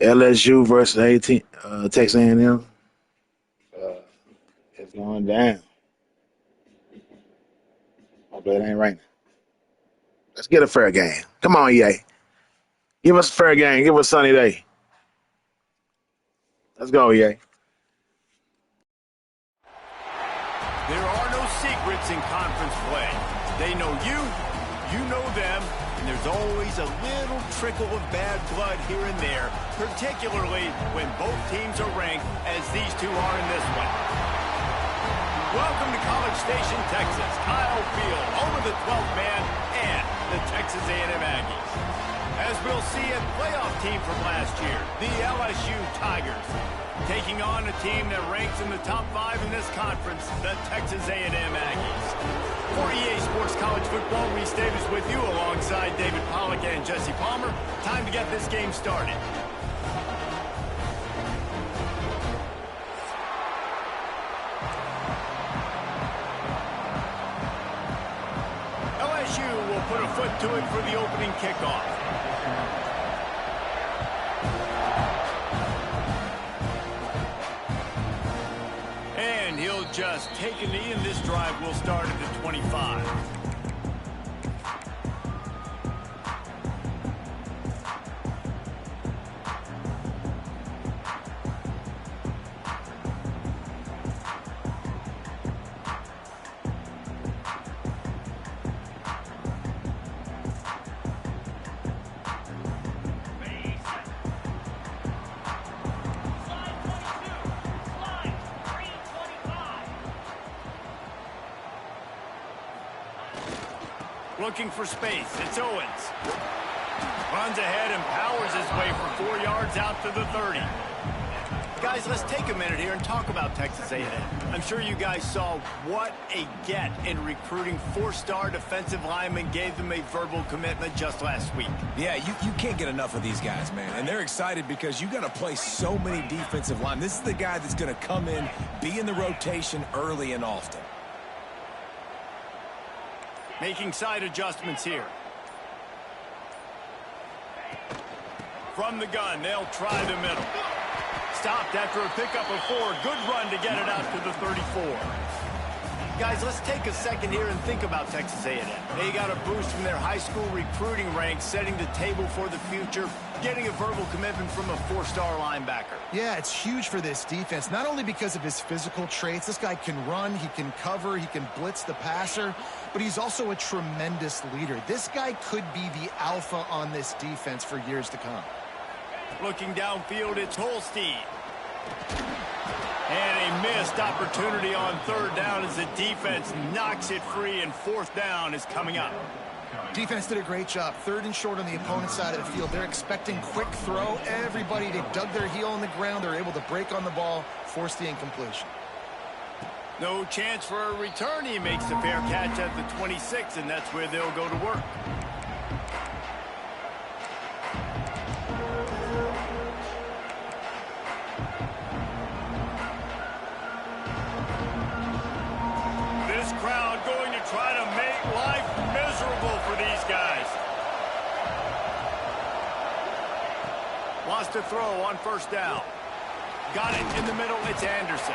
LSU versus 18, Texas A&M. It's going down. Hopefully it ain't raining. Let's get a fair game. Come on, EA. Give us a fair game. Give us a sunny day. Let's go, EA. There are no secrets in conference play. They know you, you know them, and there's always a little trickle of bad blood here and there, particularly when both teams are ranked as these two are in this one. Welcome to College Station, Texas. Kyle Field, home of the 12th man and the Texas A&M Aggies. As we'll see, a playoff team from last year, the LSU Tigers, taking on a team that ranks in the top 5 in this conference, the Texas A&M Aggies. For EA Sports College Football, Reese Davis with you alongside David Pollack and Jesse Palmer. Time to get this game started. LSU will put a foot to it for the opening kickoff. And he'll just take a knee, and this drive will start at the 25. Looking for space. It's Owens. Runs ahead and powers his way for 4 yards out to the 30. Guys, let's take a minute here and talk about Texas A&M. I'm sure you guys saw what a get in recruiting 4-star defensive linemen, gave them a verbal commitment just last week. Yeah, you can't get enough of these guys, man. And they're excited because you got to play so many defensive linemen. This is the guy that's going to come in, be in the rotation early and often. Making side adjustments here. From the gun, they'll try the middle. Stopped after a pickup of 4. Good run to get it out to the 34. Guys, let's take a second here and think about Texas A&M. They got a boost from their high school recruiting ranks, setting the table for the future, getting a verbal commitment from a 4-star linebacker. Yeah, it's huge for this defense, not only because of his physical traits. This guy can run, he can cover, he can blitz the passer, but he's also a tremendous leader. This guy could be the alpha on this defense for years to come. Looking downfield, it's Holstein. And a missed opportunity on 3rd down as the defense knocks it free, and 4th down is coming up. Defense did a great job. 3rd and short on the opponent's side of the field. They're expecting quick throw. Everybody, they dug their heel on the ground. They're able to break on the ball, force the incompletion. No chance for a return. He makes the fair catch at the 26, and that's where they'll go to work. This crowd going to try to make life miserable for these guys. Wants to throw on 1st down. Got it in the middle. It's Anderson.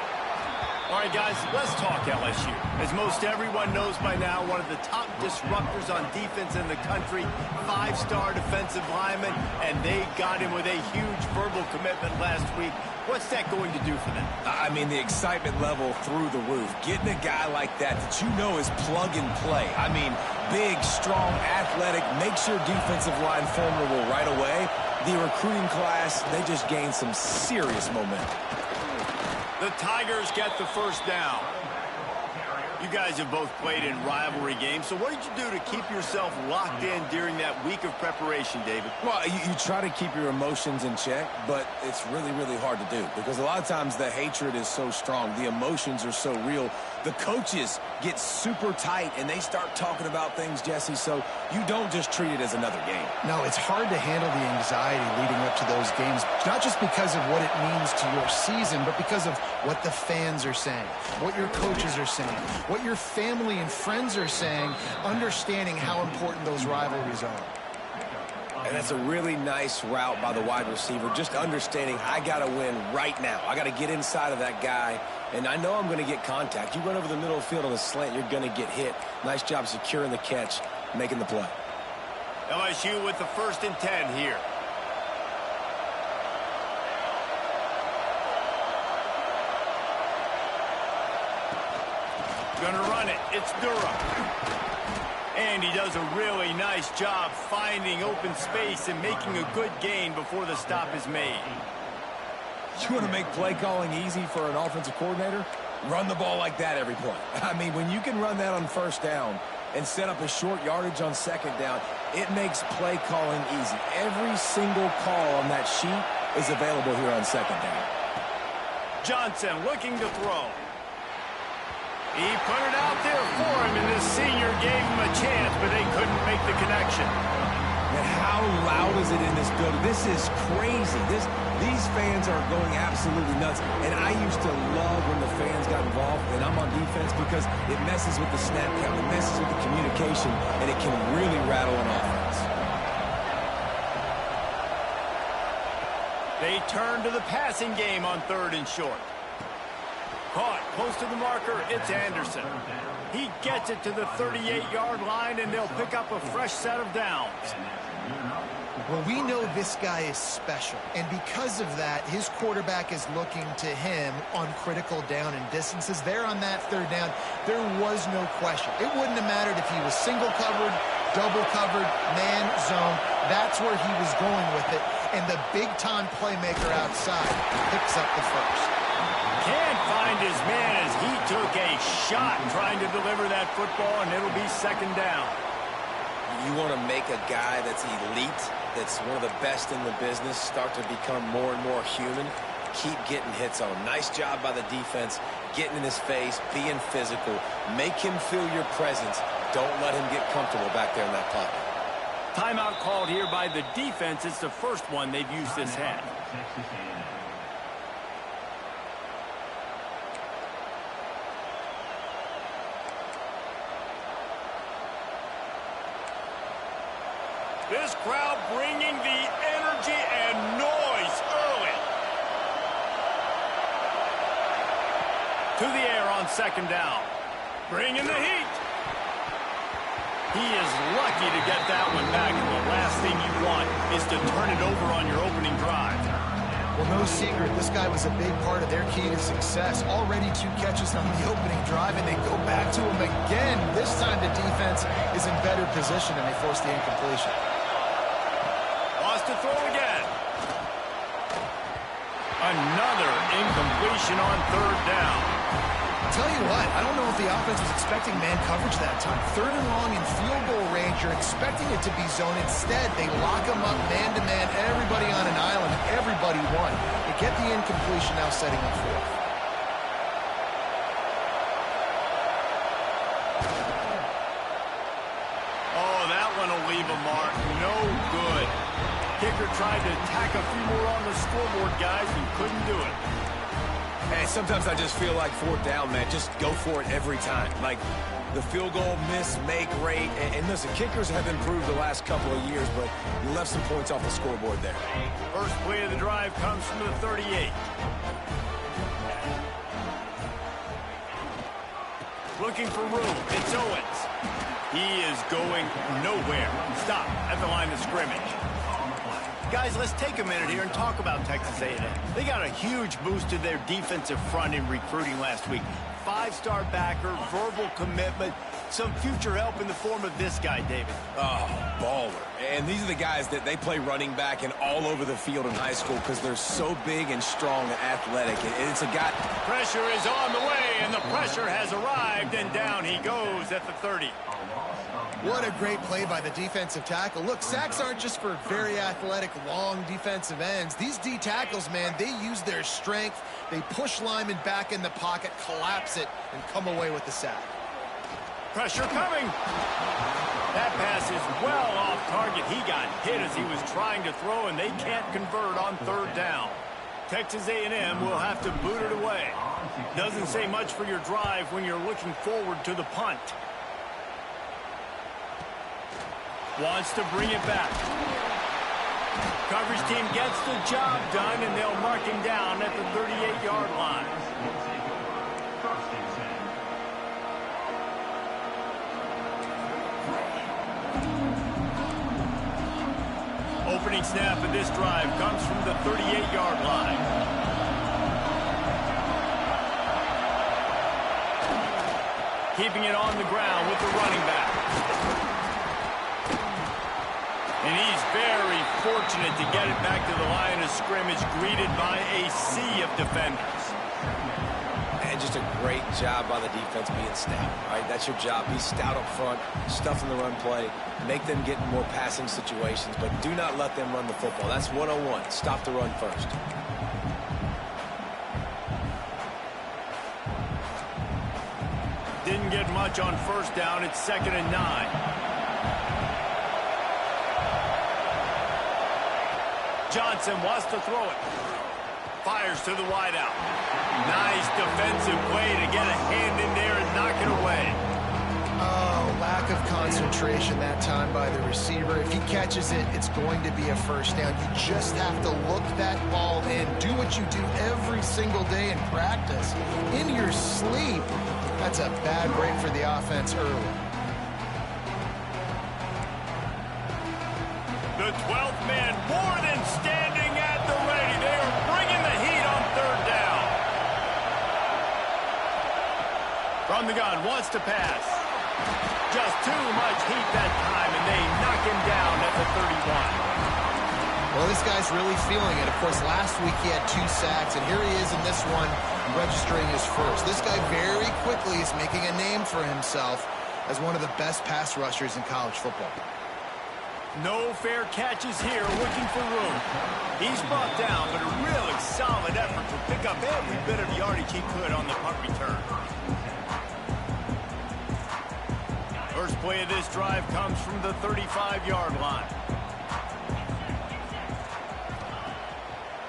All right, guys, let's talk LSU. As most everyone knows by now, one of the top disruptors on defense in the country, 5-star defensive lineman, and they got him with a huge verbal commitment last week. What's that going to do for them? I mean, the excitement level through the roof. Getting a guy like that you know is plug and play. I mean, big, strong, athletic, makes your defensive line formidable right away. The recruiting class, they just gained some serious momentum. The Tigers get the 1st down. You guys have both played in rivalry games, so what did you do to keep yourself locked in during that week of preparation, David? Well, you try to keep your emotions in check, but it's really, really hard to do because a lot of times the hatred is so strong. The emotions are so real. The coaches get super tight, and they start talking about things, Jesse, so you don't just treat it as another game. No, it's hard to handle the anxiety leading up to those games, not just because of what it means to your season, but because of what the fans are saying, what your coaches are saying, what your family and friends are saying, understanding how important those rivalries are. And that's a really nice route by the wide receiver, just understanding I got to win right now. I got to get inside of that guy, and I know I'm going to get contact. You run over the middle of the field on a slant, you're going to get hit. Nice job securing the catch, making the play. LSU with the 1st and 10 here. Gonna run it. It's Durham. And he does a really nice job finding open space and making a good gain before the stop is made. You want to make play calling easy for an offensive coordinator? Run the ball like that every play. I mean, when you can run that on 1st down and set up a short yardage on 2nd down, it makes play calling easy. Every single call on that sheet is available here on 2nd down. Johnson looking to throw. He put it out there for him, and this senior gave him a chance, but they couldn't make the connection. And how loud is it in this building? This is crazy. These fans are going absolutely nuts. And I used to love when the fans got involved, and I'm on defense, because it messes with the snap count, it messes with the communication, and it can really rattle an offense. They turn to the passing game on 3rd and short. Caught close to the marker, it's Anderson. He gets it to the 38-yard line, and they'll pick up a fresh set of downs. Well, we know this guy is special, and because of that, his quarterback is looking to him on critical down and distances. There on that 3rd down, there was no question. It wouldn't have mattered if he was single covered, double covered, man, zone. That's where he was going with it, and the big-time playmaker outside picks up the first. Can't find his man as he took a shot trying to deliver that football, and it'll be 2nd down. You want to make a guy that's elite, that's one of the best in the business, start to become more and more human. Keep getting hits on him. Nice job by the defense, getting in his face, being physical. Make him feel your presence. Don't let him get comfortable back there in that pocket. Timeout called here by the defense. It's the first one they've used this half. This crowd bringing the energy and noise early. To the air on 2nd down. Bringing the heat. He is lucky to get that one back, and the last thing you want is to turn it over on your opening drive. Well, no secret, this guy was a big part of their key to success. Already 2 catches on the opening drive, and they go back to him again. This time the defense is in better position, and they force the incompletion. To throw again. Another incompletion on 3rd down. I'll tell you what, I don't know if the offense was expecting man coverage that time. 3rd and long in field goal range, you're expecting it to be zone. Instead, they lock him up man-to-man, everybody on an island, everybody won. They get the incompletion, now setting up 4th. Oh, that one will leave a mark. No good. Kicker tried to tack a few more on the scoreboard, guys, and couldn't do it. Hey, sometimes I just feel like 4th down, man. Just go for it every time. Like the field goal miss-make rate. And listen, kickers have improved the last couple of years, but you left some points off the scoreboard there. First play of the drive comes from the 38. Looking for room. It's Owens. He is going nowhere. Stop at the line of scrimmage. Guys, let's take a minute here and talk about Texas A&M. They got a huge boost to their defensive front in recruiting last week. 5-star backer, verbal commitment, some future help in the form of this guy, David. Oh, baller. And these are the guys that they play running back and all over the field in high school because they're so big and strong and athletic. And it's a guy. Pressure is on the way, and the pressure has arrived, and down he goes at the 30. What a great play by the defensive tackle. Look, sacks aren't just for very athletic, long defensive ends. These D tackles, man, they use their strength. They push linemen back in the pocket, collapse it, and come away with the sack. Pressure coming. That pass is well off target. He got hit as he was trying to throw, and they can't convert on 3rd down. Texas A&M will have to boot it away. Doesn't say much for your drive when you're looking forward to the punt. Wants to bring it back. Coverage team gets the job done, and they'll mark him down at the 38-yard line. Opening snap of this drive comes from the 38-yard line. Keeping it on the ground with the running back. And he's very fortunate to get it back to the line of scrimmage, greeted by a sea of defenders. And just a great job by the defense being stout. All right, that's your job. Be stout up front, stuff in the run play, make them get in more passing situations, but do not let them run the football. That's 101. Stop the run first. Didn't get much on first down. It's 2nd and 9. Johnson wants to throw it. Fires to the wideout. Nice defensive play to get a hand in there and knock it away. Oh, lack of concentration that time by the receiver. If he catches it, it's going to be a first down. You just have to look that ball in. Do what you do every single day in practice. In your sleep. That's a bad break for the offense early. The 12th man more than standing at the ready. They are bringing the heat on 3rd down. From the gun, wants to pass. Just too much heat that time, and they knock him down at the 31. Well, this guy's really feeling it. Of course, last week he had 2 sacks, and here he is in this one registering his first. This guy very quickly is making a name for himself as one of the best pass rushers in college football. No fair catches here, looking for room. He's brought down, but a really solid effort to pick up every bit of yardage he could on the punt return. First play of this drive comes from the 35-yard line.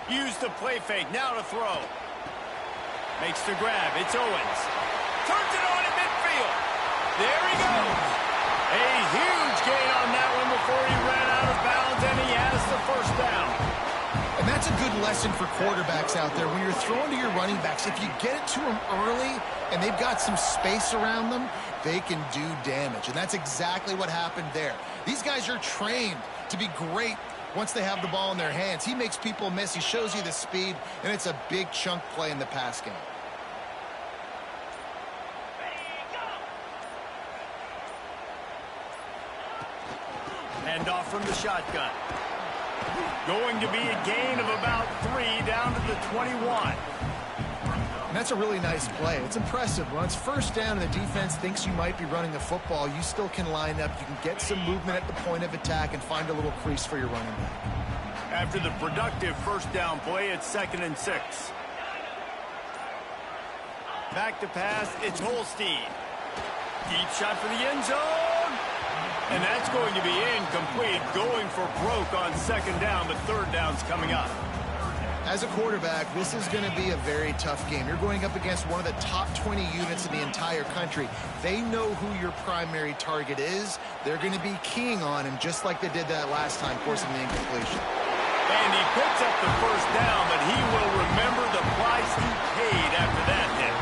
Use the play fake, now to throw. Makes the grab, it's Owens. Turns it on in midfield. There he goes. A huge gain on that one before he ran out of bounds, and he has the first down. And that's a good lesson for quarterbacks out there. When you're throwing to your running backs, if you get it to them early and they've got some space around them, they can do damage. And that's exactly what happened there. These guys are trained to be great once they have the ball in their hands. He makes people miss. He shows you the speed, and it's a big chunk play in the pass game. Hand off from the shotgun. Going to be a gain of about 3 down to the 21. And that's a really nice play. It's impressive. When it's first down and the defense thinks you might be running the football, you still can line up. You can get some movement at the point of attack and find a little crease for your running back. After the productive first down play, it's 2nd and 6. Back to pass, it's Holstein. Deep shot for the end zone. And that's going to be incomplete, going for broke on 2nd down, but 3rd down's coming up. As a quarterback, this is going to be a very tough game. You're going up against one of the top 20 units in the entire country. They know who your primary target is. They're going to be keying on him, just like they did that last time, forcing the incompletion. And he picks up the first down, but he will remember the price he paid after that hit.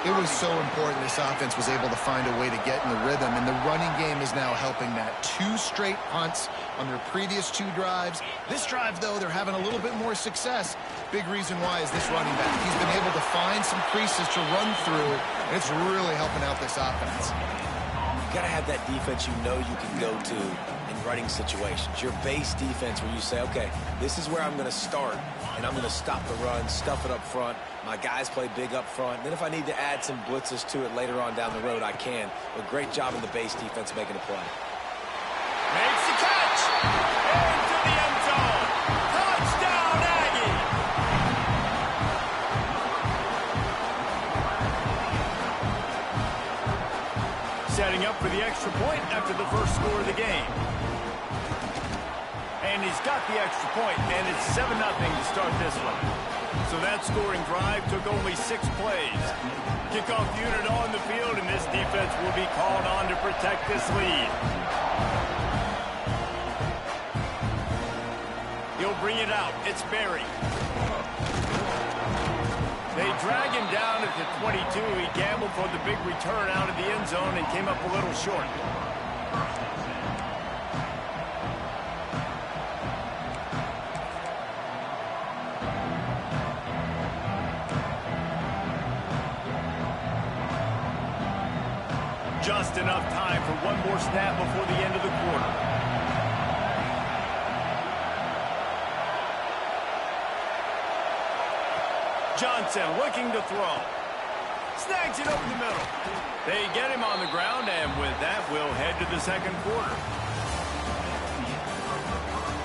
It was so important this offense was able to find a way to get in the rhythm, and the running game is now helping that. 2 straight punts on their previous 2 drives. This drive, though, they're having a little bit more success. Big reason why is this running back. He's been able to find some creases to run through, and it's really helping out this offense. You got to have that defense you know you can go to in running situations. Your base defense where you say, okay, this is where I'm going to start, and I'm going to stop the run, stuff it up front. My guys play big up front. And then if I need to add some blitzes to it later on down the road, I can. But great job in the base defense making a play. Makes the catch. Into the end zone. Touchdown, Aggie. Setting up for the extra point after the first score of the game. And he's got the extra point, and it's 7-0 to start this one. So that scoring drive took only 6 plays. Kickoff unit on the field, and this defense will be called on to protect this lead. bring it out. It's Berry. They drag him down at the 22. He gambled for the big return out of the end zone and came up a little short. Just enough time for one more snap before the end of the quarter. Johnson looking to throw. Snags it over the middle. They get him on the ground, and with that, we'll head to the second quarter.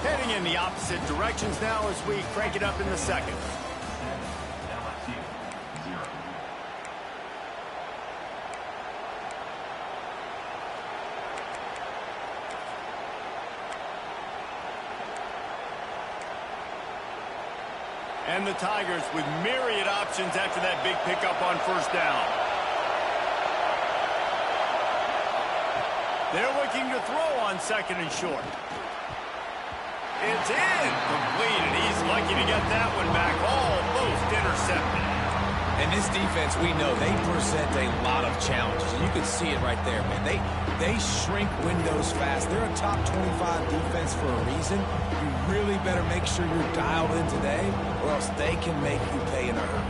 Heading in the opposite directions now as we crank it up in the second. And the Tigers with myriad options after that big pickup on first down. They're looking to throw on second and short. It's incomplete, and he's lucky to get that one back. Almost intercepted. And this defense, we know, they present a lot of challenges. And you can see it right there, man. They shrink windows fast. They're a top 25 defense for a reason. You really better make sure you're dialed in today, or else they can make you pay in a hurry.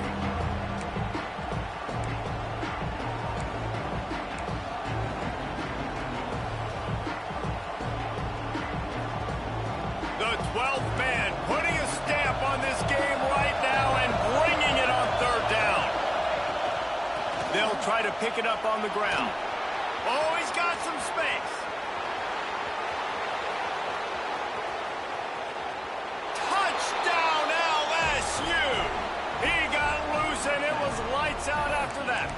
The 12th man putting a stamp on this game right now and bringing it on third down. They'll try to pick it up on the ground. Oh, he's got some space. Touchdown, LSU. He got loose, and it was lights out after that.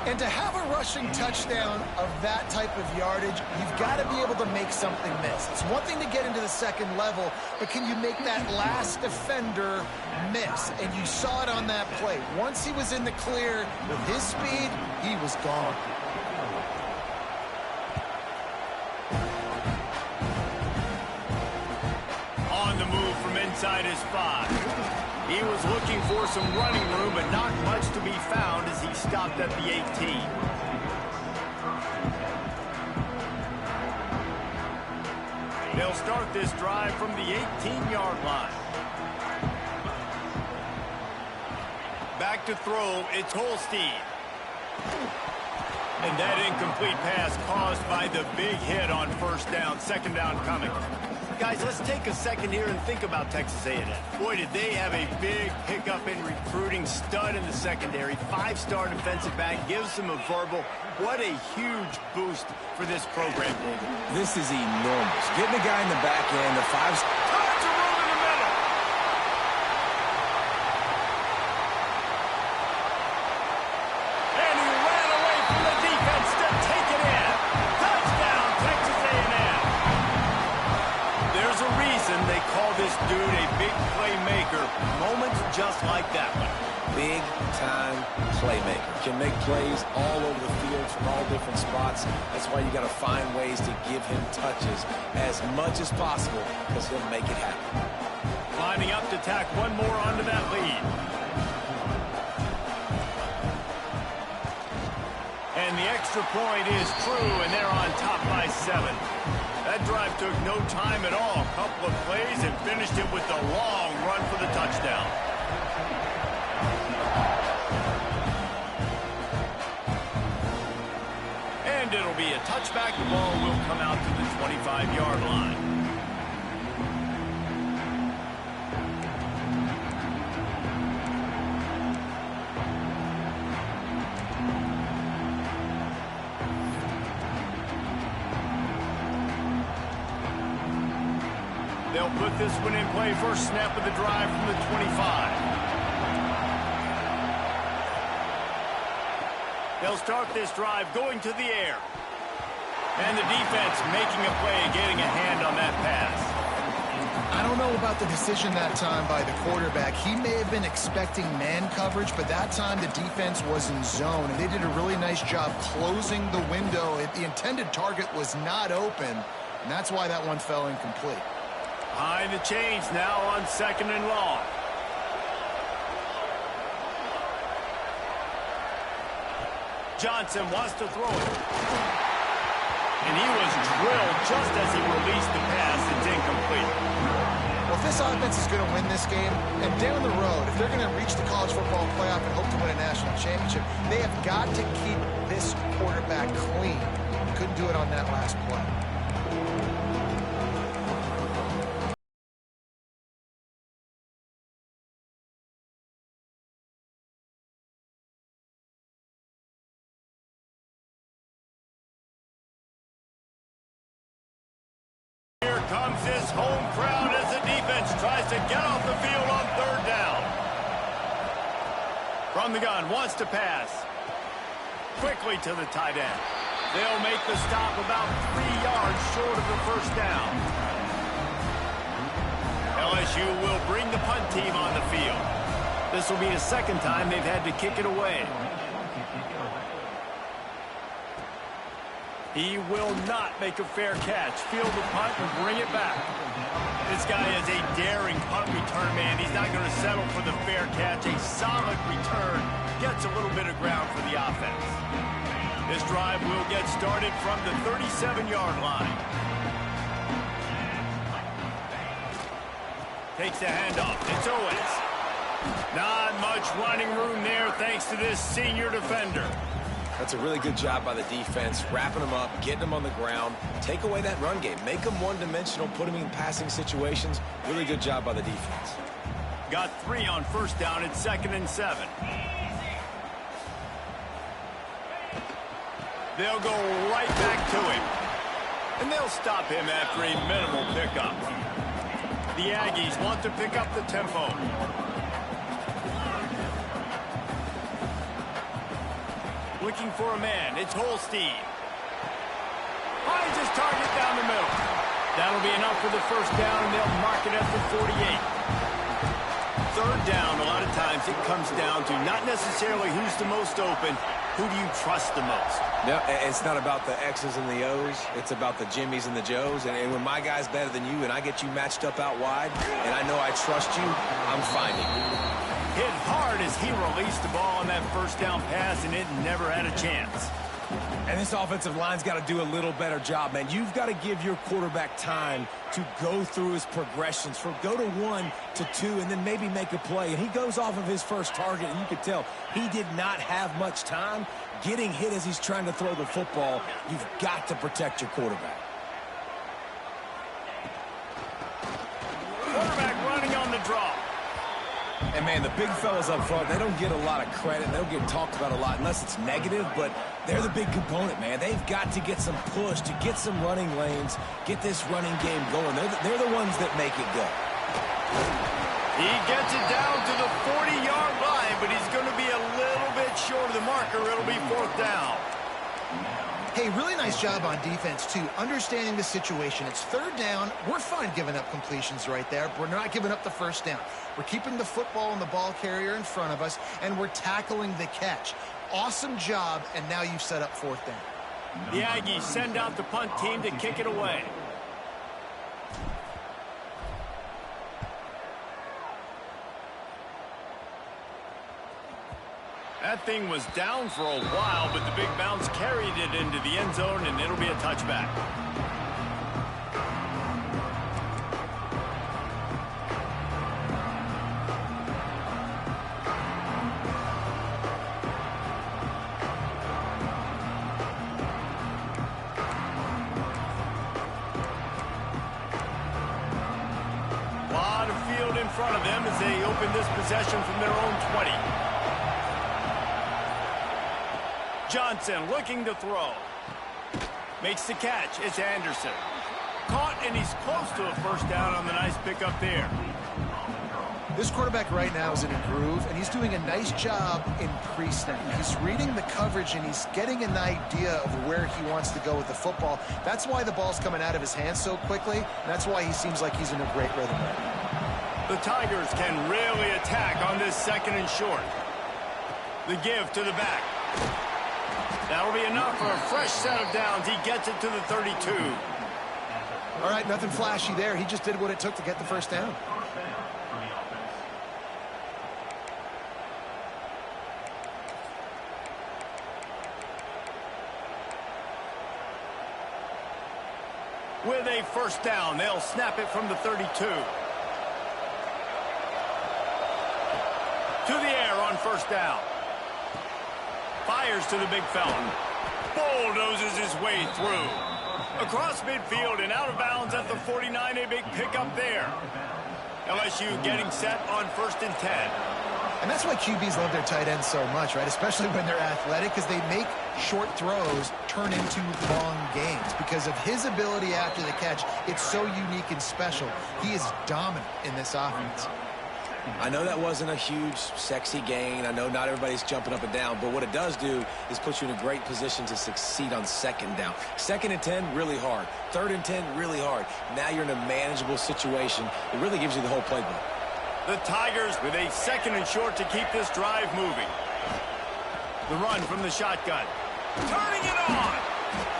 And to have a rushing touchdown of that type of yardage, you've got to be able to make something miss. It's one thing to get into the second level, but can you make that last defender miss? And you saw it on that play. Once he was in the clear with his speed, he was gone. On the move from inside his 5. He was looking for some running room, but not much to be found as he stopped at the 18. They'll start this drive from the 18-yard line. Back to throw, it's Holstein. And that incomplete pass caused by the big hit on first down, second down coming. Guys, let's take a second here and think about Texas A&M. Boy, did they have a big pickup in recruiting. Stud in the secondary, 5-star defensive back, gives them a verbal. What a huge boost for this program, David. This is enormous. Getting a guy in the back end, the 5. Tons of room in the middle. And he ran away from the defense to take it in. Touchdown, Texas A&M. There's a reason they call this dude a big playmaker. Moments just like that one. Big-time playmaker. Can make plays all over the field from all different spots. That's why you got to find ways to give him touches as much as possible, because he'll make it happen. Lining up to tack one more onto that lead. And the extra point is true, and they're on top by 7. That drive took no time at all. A couple of plays and finished it with a long run for the touchdown. And it'll be a touchback. The ball will come out to the 25-yard line. They'll put this one in play. First snap of the drive from the 25. They'll start this drive going to the air. And the defense making a play, getting a hand on that pass. I don't know about the decision that time by the quarterback. He may have been expecting man coverage, but that time the defense was in zone, and they did a really nice job closing the window. The intended target was not open, and that's why that one fell incomplete. Behind the chains now on 2nd and long. Johnson wants to throw it. And he was drilled just as he released the pass. It's incomplete. Well, if this offense is going to win this game, and down the road, if they're going to reach the college football playoff and hope to win a national championship, they have got to keep this quarterback clean. Couldn't do it on that last play. Here comes his home crowd as the defense tries to get off the field on 3rd down. From the gun, wants to pass. Quickly to the tight end. They'll make the stop about 3 yards short of the 1st down. LSU will bring the punt team on the field. This will be the 2nd time they've had to kick it away. He will not make a fair catch. Field the punt and bring it back. This guy is a daring punt return man. He's not going to settle for the fair catch. A solid return gets a little bit of ground for the offense. This drive will get started from the 37-yard line. Takes the handoff. It's Owens. Not much running room there thanks to this senior defender. That's a really good job by the defense, wrapping them up, getting them on the ground, take away that run game, make them one-dimensional, put them in passing situations. Really good job by the defense. Got 3 on 1st down. It's 2nd and 7. They'll go right back to him. And they'll stop him after a minimal pickup. The Aggies want to pick up the tempo. Looking for a man. It's Holstein. Finds his target down the middle. That'll be enough for the 1st down, and they'll mark it at the 48. 3rd down, a lot of times it comes down to not necessarily who's the most open, who do you trust the most? No, it's not about the X's and the O's. It's about the Jimmys and the Joes. And when my guy's better than you and I get you matched up out wide, and I know I trust you, I'm finding you. Hit hard as he released the ball on that 1st down pass, and it never had a chance. And this offensive line's got to do a little better job, man. You've got to give your quarterback time to go through his progressions, from go to 1 to 2, and then maybe make a play. And he goes off of his first target, and you could tell he did not have much time getting hit as he's trying to throw the football. You've got to protect your quarterback. Quarterback running on the draw. And, man, the big fellas up front, they don't get a lot of credit. They don't get talked about a lot unless it's negative, but they're the big component, man. They've got to get some push, to get some running lanes, get this running game going. They're the ones that make it go. He gets it down to the 40-yard line, but he's going to be a little bit short of the marker. It'll be 4th down. Hey, really nice job on defense, too, understanding the situation. It's 3rd down. We're fine giving up completions right there. We're not giving up the 1st down. We're keeping the football and the ball carrier in front of us, and we're tackling the catch. Awesome job, and now you've set up 4th down. The Aggies send out the punt team to kick it away. That thing was down for a while, but the big bounce carried it into the end zone, and it'll be a touchback. A lot of field in front of them as they open this possession from their own 20. Johnson looking to throw. Makes the catch. It's Anderson. Caught, and he's close to a 1st down on the nice pickup there. This quarterback right now is in a groove, and he's doing a nice job in pre-snap. He's reading the coverage, and he's getting an idea of where he wants to go with the football. That's why the ball's coming out of his hands so quickly, and that's why he seems like he's in a great rhythm right now. The Tigers can really attack on this 2nd and short. The give to the back. That'll be enough for a fresh set of downs. He gets it to the 32. All right, nothing flashy there. He just did what it took to get the first down. With a first down, they'll snap it from the 32. To the air on first down. Fires to the big fella. Bulldozes his way through. Across midfield and out of bounds at the 49, a big pickup there. LSU getting set on 1st and 10. And that's why QBs love their tight ends so much, right? Especially when they're athletic, because they make short throws turn into long gains. Because of his ability after the catch, it's so unique and special. He is dominant in this offense. I know that wasn't a huge, sexy gain. I know not everybody's jumping up and down, but what it does do is put you in a great position to succeed on 2nd down. 2nd and 10, really hard. 3rd and 10, really hard. Now you're in a manageable situation. It really gives you the whole playbook. The Tigers with a 2nd and short to keep this drive moving. The run from the shotgun. Turning it on.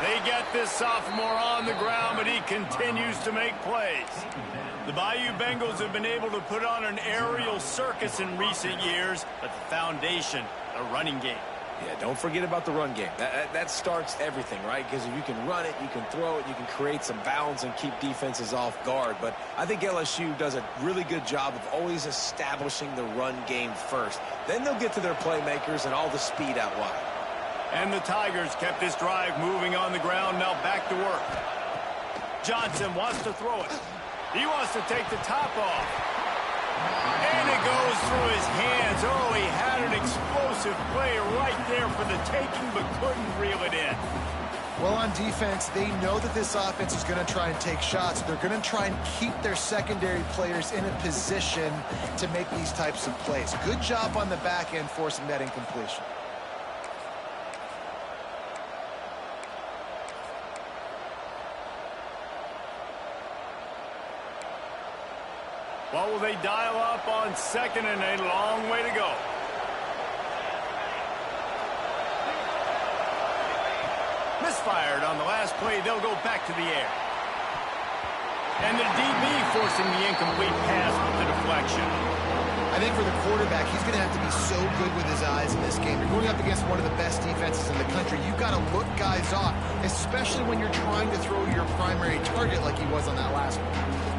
They get this sophomore on the ground, but he continues to make plays. The Bayou Bengals have been able to put on an aerial circus in recent years, but the foundation, the running game. Yeah, don't forget about the run game. That starts everything, right? Because if you can run it, you can throw it, you can create some balance and keep defenses off guard. But I think LSU does a really good job of always establishing the run game first. Then they'll get to their playmakers and all the speed out wide. And the Tigers kept this drive moving on the ground, now back to work. Johnson wants to throw it. He wants to take the top off. And it goes through his hands. Oh, he had an explosive play right there for the taking, but couldn't reel it in. Well, on defense, they know that this offense is going to try and take shots. They're going to try and keep their secondary players in a position to make these types of plays. Good job on the back end forcing that incompletion. What will they dial up on 2nd and a long way to go? Misfired on the last play. They'll go back to the air. And the DB forcing the incomplete pass with the deflection. I think for the quarterback, he's going to have to be so good with his eyes in this game. You're going up against one of the best defenses in the country. You've got to look guys off, especially when you're trying to throw to your primary target like he was on that last one.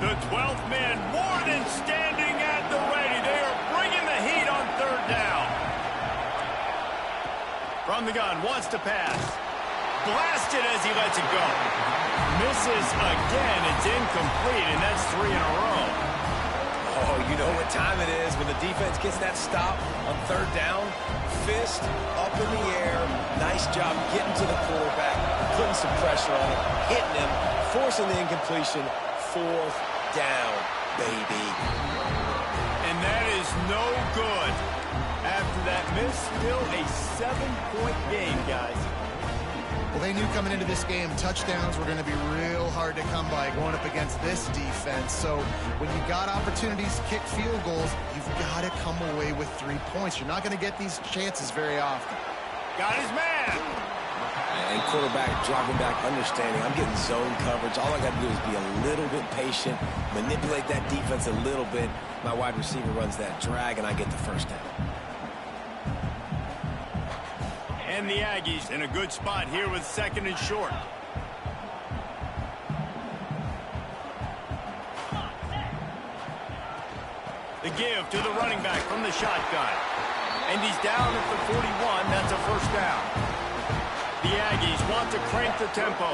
The 12th man more than standing at the ready. They are bringing the heat on 3rd down. From the gun, wants to pass. Blasted as he lets it go. Misses again. It's incomplete, and that's 3 in a row. Oh, you know what time it is when the defense gets that stop on 3rd down. Fist up in the air. Nice job getting to the quarterback, putting some pressure on him, hitting him, forcing the incompletion. 4th down, baby. And that is no good. After that miss, still a 7-point game, guys. Well, they knew coming into this game, touchdowns were going to be real hard to come by going up against this defense. So when you got opportunities to kick field goals, you've got to come away with 3 points. You're not going to get these chances very often. Got his man. And quarterback dropping back, understanding I'm getting zone coverage. All I got to do is be a little bit patient, manipulate that defense a little bit. My wide receiver runs that drag, and I get the first down. And the Aggies in a good spot here with 2nd and short. The give to the running back from the shotgun. And he's down at the 41. That's a first down. The Aggies want to crank the tempo.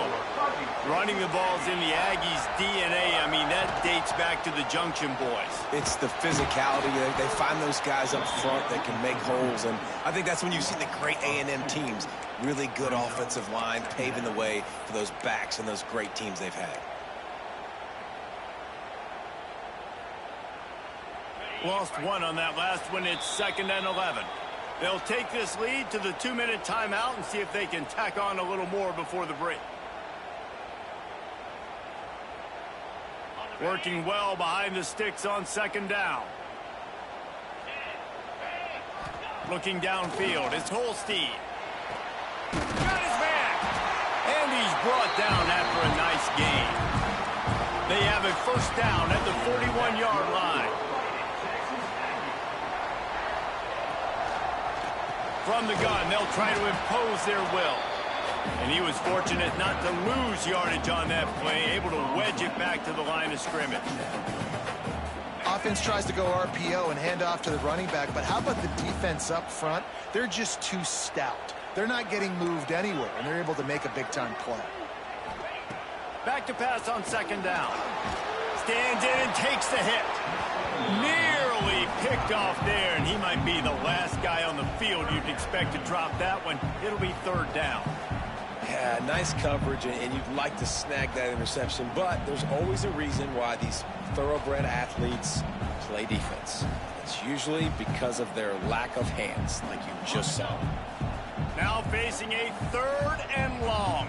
Running the ball's in the Aggies' DNA. I mean, that dates back to the Junction Boys. It's the physicality. They find those guys up front that can make holes, and I think that's when you see the great A&M teams. Really good offensive line, paving the way for those backs and those great teams they've had. Lost one on that last one. It's 2nd and 11. They'll take this lead to the 2-minute timeout and see if they can tack on a little more before the break. Working well behind the sticks on 2nd down. Looking downfield, it's Holstein. Got his man. And he's brought down after a nice gain. They have a first down at the 41-yard line. From the gun, they'll try to impose their will. And he was fortunate not to lose yardage on that play, able to wedge it back to the line of scrimmage. Offense tries to go RPO and hand off to the running back, but how about the defense up front? They're just too stout. They're not getting moved anywhere, and they're able to make a big-time play. Back to pass on second down. Stands in and takes the hit. Nearly picked off there, and he might be the last guy on the field you'd expect to drop that one. It'll be third down. Yeah, nice coverage, and you'd like to snag that interception, but there's always a reason why these thoroughbred athletes play defense. It's usually because of their lack of hands, like you just saw. Now facing a third and long.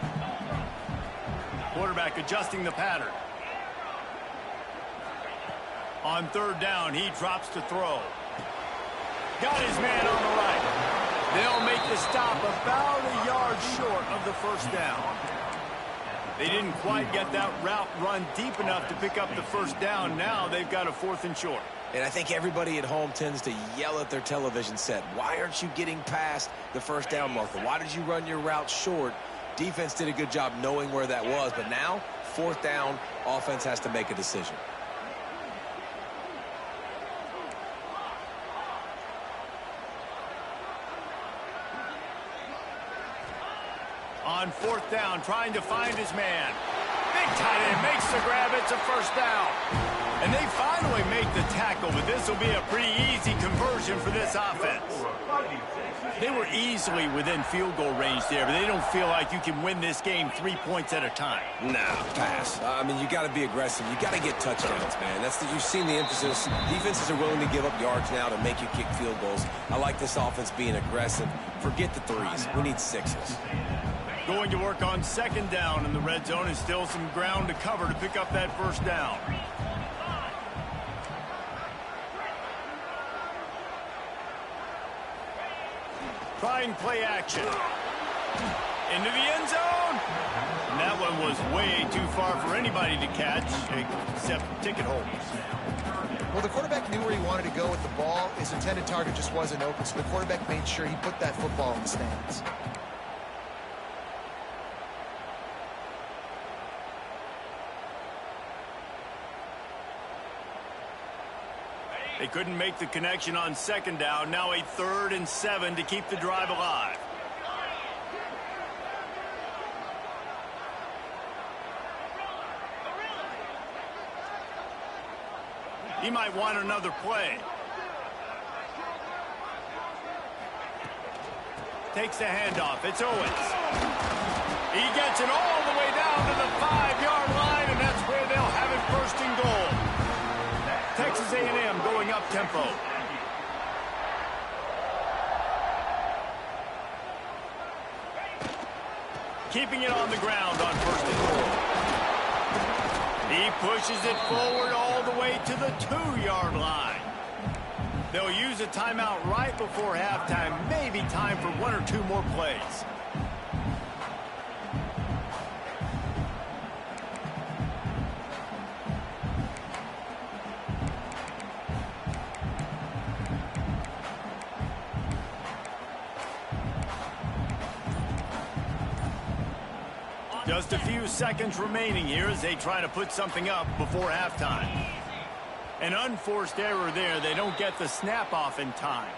Quarterback adjusting the pattern. On third down, he drops to throw. Got his man on the right. They'll make the stop about a yard short of the first down. They didn't quite get that route run deep enough to pick up the first down. Now they've got a 4th and short. And I think everybody at home tends to yell at their television set. Why aren't you getting past the first down marker? Why did you run your route short? Defense did a good job knowing where that was, but now, 4th down, offense has to make a decision. On 4th down, trying to find his man. Big tight end makes the grab. It's a first down. And they finally make the tackle, but this will be a pretty easy conversion for this offense. They were easily within field goal range there, but they don't feel like you can win this game 3 points at a time. No, pass. I mean, you got to be aggressive. You got to get touchdowns, man. You've seen the emphasis. Defenses are willing to give up yards now to make you kick field goals. I like this offense being aggressive. Forget the threes. We need 6s. Going to work on second down in the red zone, and still some ground to cover to pick up that first down. Trying play action. Into the end zone. And that one was way too far for anybody to catch, except ticket holders. Well, the quarterback knew where he wanted to go with the ball. His intended target just wasn't open, so the quarterback made sure he put that football in the stands. They couldn't make the connection on second down. Now a 3rd and 7 to keep the drive alive. He might want another play. Takes the handoff. It's Owens. He gets it all the way down to the 5-yard line, and that's where they'll have it 1st and goal. Texas A&M going up tempo. Keeping it on the ground on 1st and goal. He pushes it forward all the way to the 2-yard line. They'll use a timeout right before halftime. Maybe time for 1 or 2 more plays. Just a few seconds remaining here as they try to put something up before halftime. An unforced error there. They don't get the snap off in time.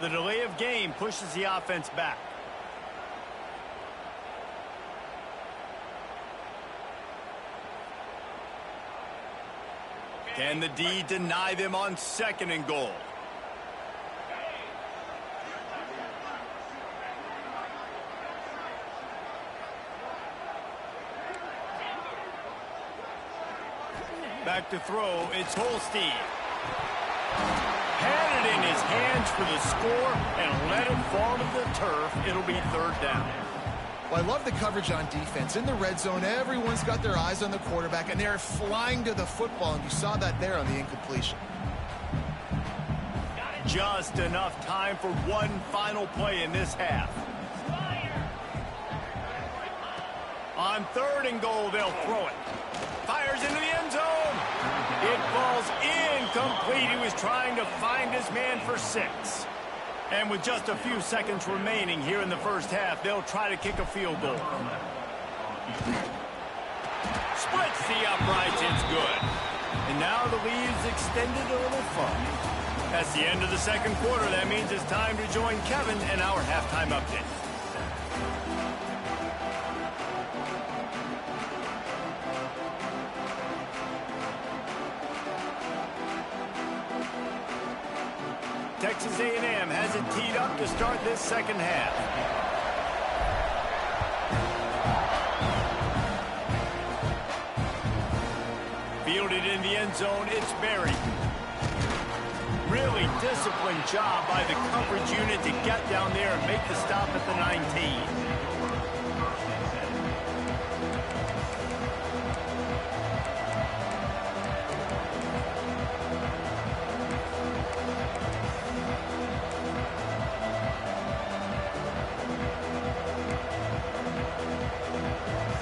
The delay of game pushes the offense back. Can the D deny them on 2nd and goal? Back to throw, it's Holstein. Had it in his hands for the score and let it fall to the turf. It'll be 3rd down. Well, I love the coverage on defense. In the red zone, everyone's got their eyes on the quarterback, and they're flying to the football, and you saw that there on the incompletion. Just enough time for one final play in this half. On 3rd and goal, they'll throw it. Fires into the end zone. It falls incomplete. He was trying to find his man for 6. And with just a few seconds remaining here in the first half, they'll try to kick a field goal. Splits the uprights. It's good. And now the lead's extended a little further. That's the end of the second quarter. That means it's time to join Kevin and our halftime update. Texas A&M has it teed up to start this second half. Fielded in the end zone, it's Berry. Really disciplined job by the coverage unit to get down there and make the stop at the 19.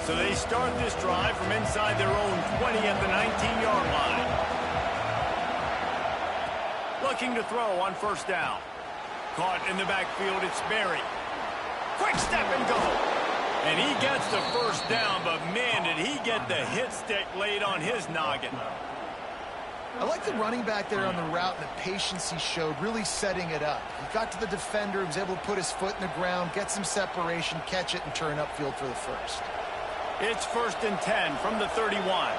So they start this drive from inside their own 20 at the 19-yard line. Looking to throw on 1st down. Caught in the backfield, it's Berry. Quick step and go. And he gets the 1st down, but man, did he get the hit stick laid on his noggin. I like the running back there on the route and the patience he showed, really setting it up. He got to the defender, he was able to put his foot in the ground, get some separation, catch it, and turn upfield for the 1st. It's 1st and 10 from the 31.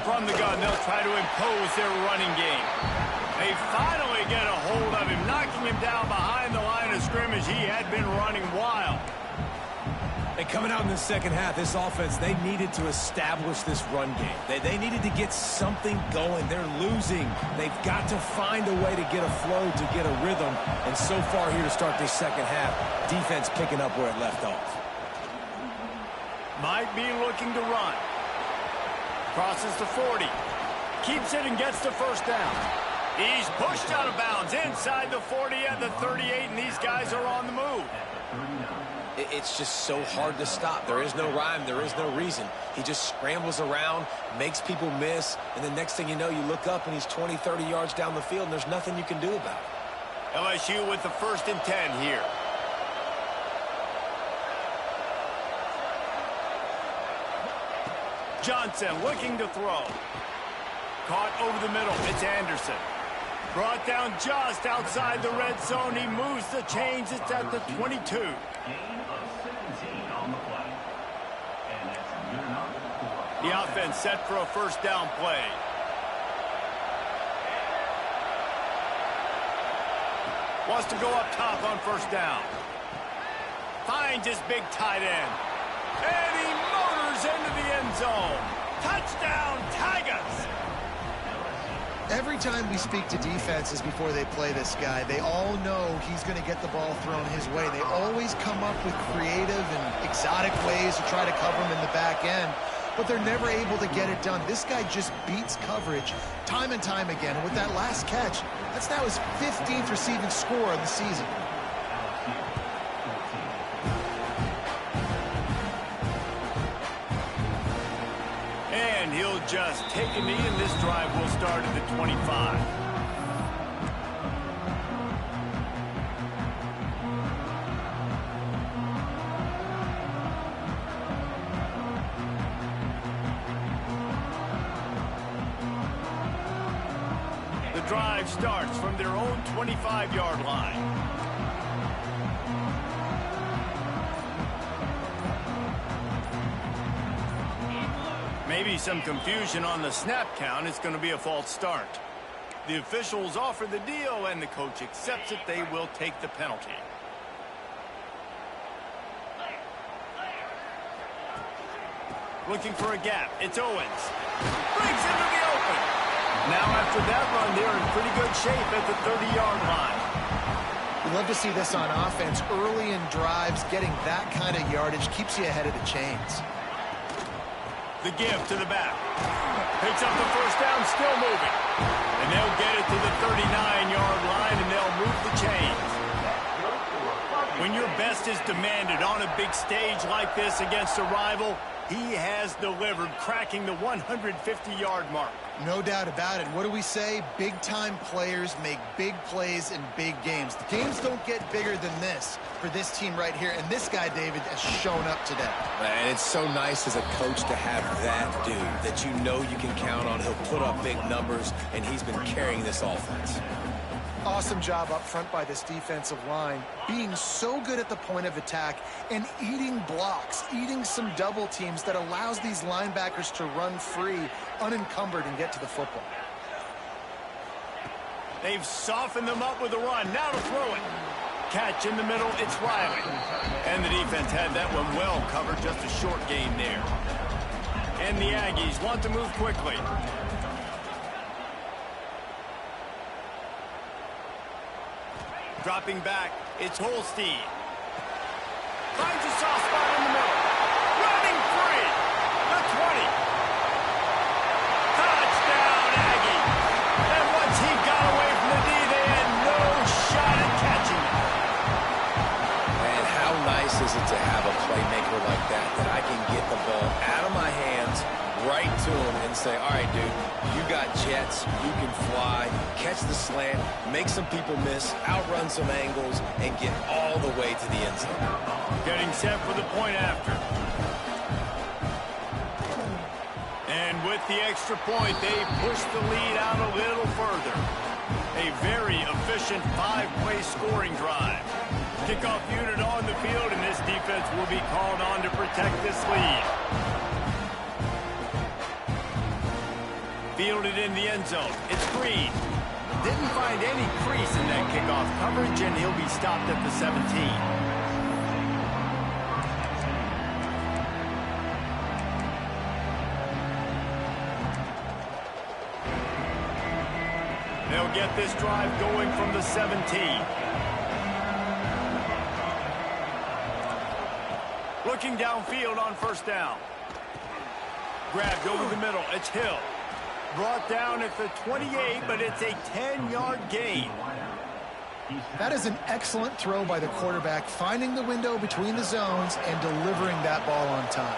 From the gun, they'll try to impose their running game. They finally get a hold of him, knocking him down behind the line of scrimmage. He had been running wild. And coming out in the second half, this offense, they needed to establish this run game. They needed to get something going. They're losing. They've got to find a way to get a flow, to get a rhythm. And so far here to start this second half, defense picking up where it left off. Might be looking to run. Crosses the 40. Keeps it and gets the 1st down. He's pushed out of bounds inside the 40 at the 38, and these guys are on the move. It's just so hard to stop. There is no rhyme. There is no reason. He just scrambles around, makes people miss, and the next thing you know, you look up and he's 20, 30 yards down the field, and there's nothing you can do about it. LSU with the 1st and 10 here. Johnson looking to throw. Caught over the middle. It's Anderson. Brought down just outside the red zone. He moves the chains. It's at the 22. The offense set for a 1st down play. Wants to go up top on 1st down. Finds his big tight end. And he motors into the end zone. Touchdown, Tigers! Every time we speak to defenses before they play this guy, they all know he's going to get the ball thrown his way. They always come up with creative and exotic ways to try to cover him in the back end, but they're never able to get it done. This guy just beats coverage time and time again. And with that last catch, that's now his 15th receiving score of the season. And he'll just take a knee, and this drive will start at the 25. The drive starts from their own 25-yard line. Maybe some confusion on the snap count. It's going to be a false start. The officials offer the deal, and the coach accepts it. They will take the penalty. Looking for a gap. It's Owens. Brings into the open. Now after that run, they're in pretty good shape at the 30-yard line. We love to see this on offense. Early in drives, getting that kind of yardage keeps you ahead of the chains. The give to the back. Picks up the first down, still moving. And they'll get it to the 39-yard line, and they'll move the chains. When your best is demanded on a big stage like this against a rival, he has delivered, cracking the 150-yard mark. No doubt about it. What do we say? Big-time players make big plays in big games. The games don't get bigger than this for this team right here. And this guy, David, has shown up today. And it's so nice as a coach to have that dude that you know you can count on. He'll put up big numbers, and he's been carrying this offense. Awesome job up front by this defensive line, being so good at the point of attack and eating blocks, eating some double teams that allows these linebackers to run free, unencumbered, and get to the football. They've softened them up with a run. Now to throw it. Catch in the middle, it's Riley. And the defense had that one well covered, just a short gain there. And the Aggies want to move quickly. Dropping back, it's Holstein. Finds a soft spot in the middle. Running free. The 20. Touchdown, Aggie. And once he got away from the D, they had no shot at catching him. Man, how nice is it to have a playmaker like that I can get the ball out of my hands, right to him, and say, all right, dude, you got jets, you can fly, catch the slant, make some people miss, outrun some angles, and get all the way to the end zone. Getting set for the point after. And with the extra point, they push the lead out a little further. A very efficient 5-play scoring drive. Kickoff unit on the field, and this defense will be called on to protect this lead. Fielded in the end zone. It's Green. Didn't find any crease in that kickoff coverage, and he'll be stopped at the 17. They'll get this drive going from the 17. Looking downfield on first down. Grabbed over the middle. It's Hill. Brought down at the 28, but it's a 10-yard gain. That is an excellent throw by the quarterback, finding the window between the zones and delivering that ball on time.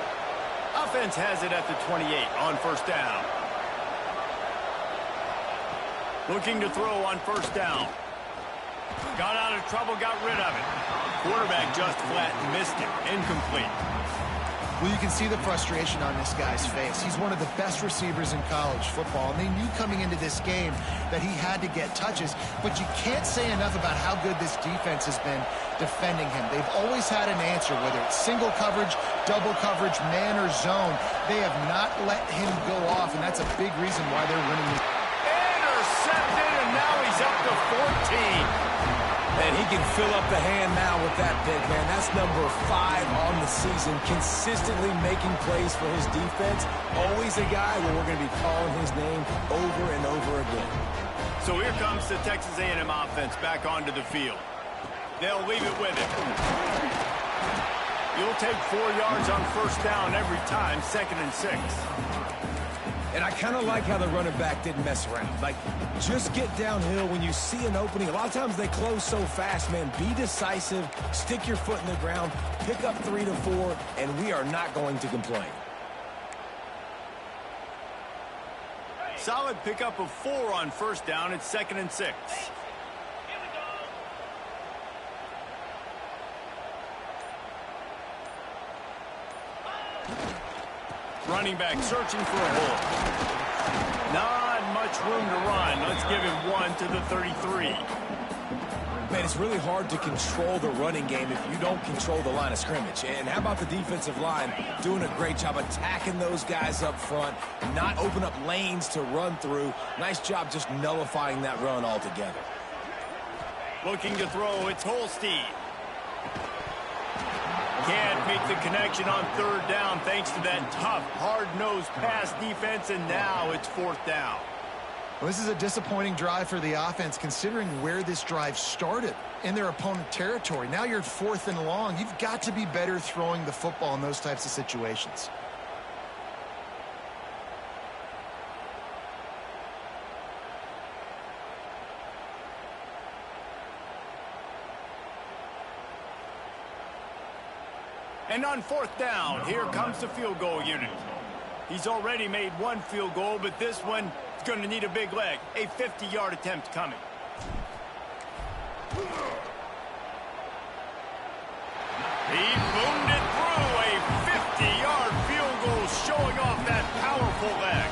Offense has it at the 28 on first down. Looking to throw on first down. Got out of trouble, got rid of it. Quarterback just flat missed it. Incomplete. Well, you can see the frustration on this guy's face. He's one of the best receivers in college football, and they knew coming into this game that he had to get touches, but you can't say enough about how good this defense has been defending him. They've always had an answer, whether it's single coverage, double coverage, man, or zone. They have not let him go off, and that's a big reason why they're winning this. Intercepted, and now he's up to 14. And he can fill up the hand now with that big man. That's number 5 on the season, consistently making plays for his defense. Always a guy where we're going to be calling his name over and over again. So here comes the Texas A&M offense back onto the field. They'll leave it with him. You'll take 4 yards on first down every time, 2nd and 6. And I kind of like how the running back didn't mess around. Like, just get downhill when you see an opening. A lot of times they close so fast, man. Be decisive, stick your foot in the ground, pick up 3 to 4, and we are not going to complain. Solid pickup of 4 on first down. It's 2nd and 6. Running back searching for a hole. Not much room to run. Let's give him 1 to the 33. Man, it's really hard to control the running game if you don't control the line of scrimmage. And how about the defensive line doing a great job attacking those guys up front, not open up lanes to run through. Nice job just nullifying that run altogether. Looking to throw, it's Holstein. Can't make the connection on 3rd down thanks to that tough, hard-nosed pass defense, and now it's 4th down. Well, this is a disappointing drive for the offense considering where this drive started in their opponent territory. Now you're 4th and long. You've got to be better throwing the football in those types of situations. And on 4th down, here comes the field goal unit. He's already made one field goal, but this one is going to need a big leg. A 50-yard attempt coming. He boomed it through. A 50-yard field goal showing off that powerful leg.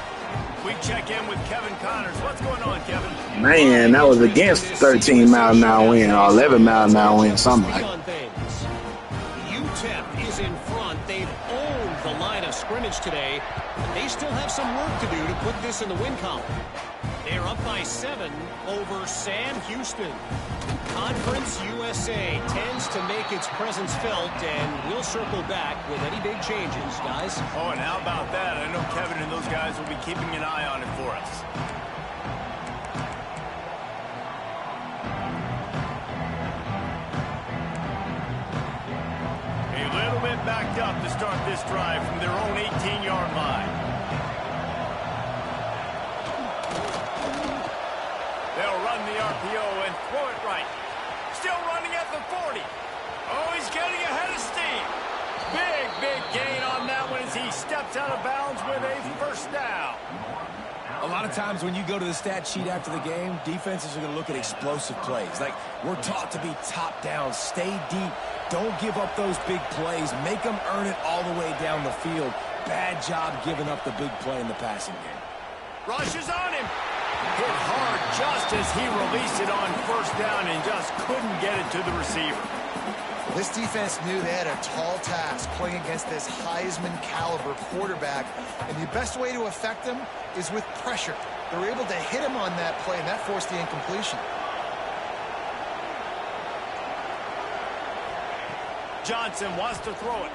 We check in with Kevin Connors. What's going on, Kevin? Man, that was against 13-mile-an-hour wind or 11-mile-an-hour wind, something like that. UTEP is in front. They've owned the line of scrimmage today, but they still have some work to do to put this in the win column. They're up by 7 over Sam Houston. Conference USA tends to make its presence felt, and we'll circle back with any big changes, guys. Oh, and how about that? I know Kevin and those guys will be keeping an eye on it for us. A little bit backed up to start this drive from their own 18-yard line. They'll run the RPO and throw it right. Still running at the 40. Oh, he's getting ahead of steam. Big gain on that one as he steps out of bounds with a 1st down. A lot of times when you go to the stat sheet after the game, defenses are going to look at explosive plays. Like, we're taught to be top down, stay deep, don't give up those big plays, make them earn it all the way down the field. Bad job giving up the big play in the passing game. Rush is on him. Hit hard just as he released it on 1st down and just couldn't get it to the receiver. This defense knew they had a tall task playing against this Heisman caliber quarterback, and the best way to affect him is with pressure. They were able to hit him on that play, and that forced the incompletion. Johnson wants to throw it.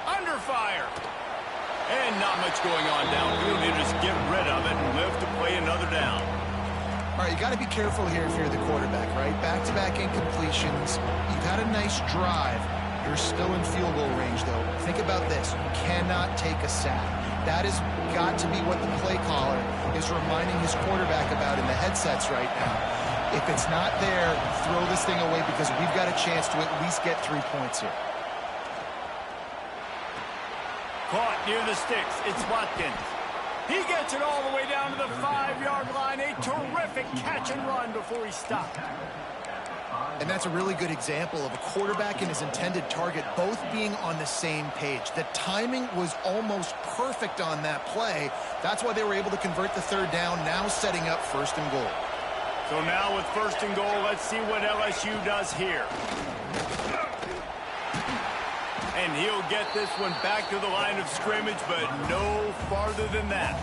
Under fire. And not much going on downfield. They just get rid of it and live to play another down. All right, you got to be careful here if you're the quarterback, right? Back-to-back incompletions. You've had a nice drive. You're still in field goal range, though. Think about this. You cannot take a sack. That has got to be what the play caller is reminding his quarterback about in the headsets right now. If it's not there, throw this thing away because we've got a chance to at least get 3 points here. Caught near the sticks. It's Watkins. He gets it all the way down to the 5-yard line. A terrific catch and run before he stopped. And that's a really good example of a quarterback and his intended target both being on the same page. The timing was almost perfect on that play. That's why they were able to convert the 3rd down, now setting up 1st and goal. So now with 1st and goal, let's see what LSU does here. And he'll get this one back to the line of scrimmage, but no farther than that.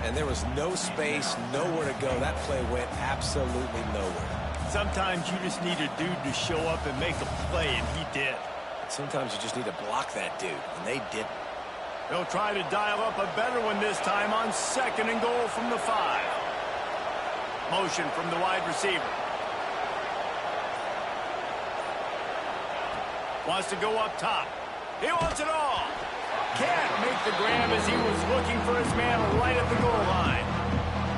And there was no space, nowhere to go. That play went absolutely nowhere. Sometimes you just need a dude to show up and make a play, and he did. Sometimes you just need to block that dude, and they didn't. They'll try to dial up a better one this time on 2nd and goal from the 5. Motion from the wide receiver. Wants to go up top. He wants it all. Can't make the grab as he was looking for his man right at the goal line.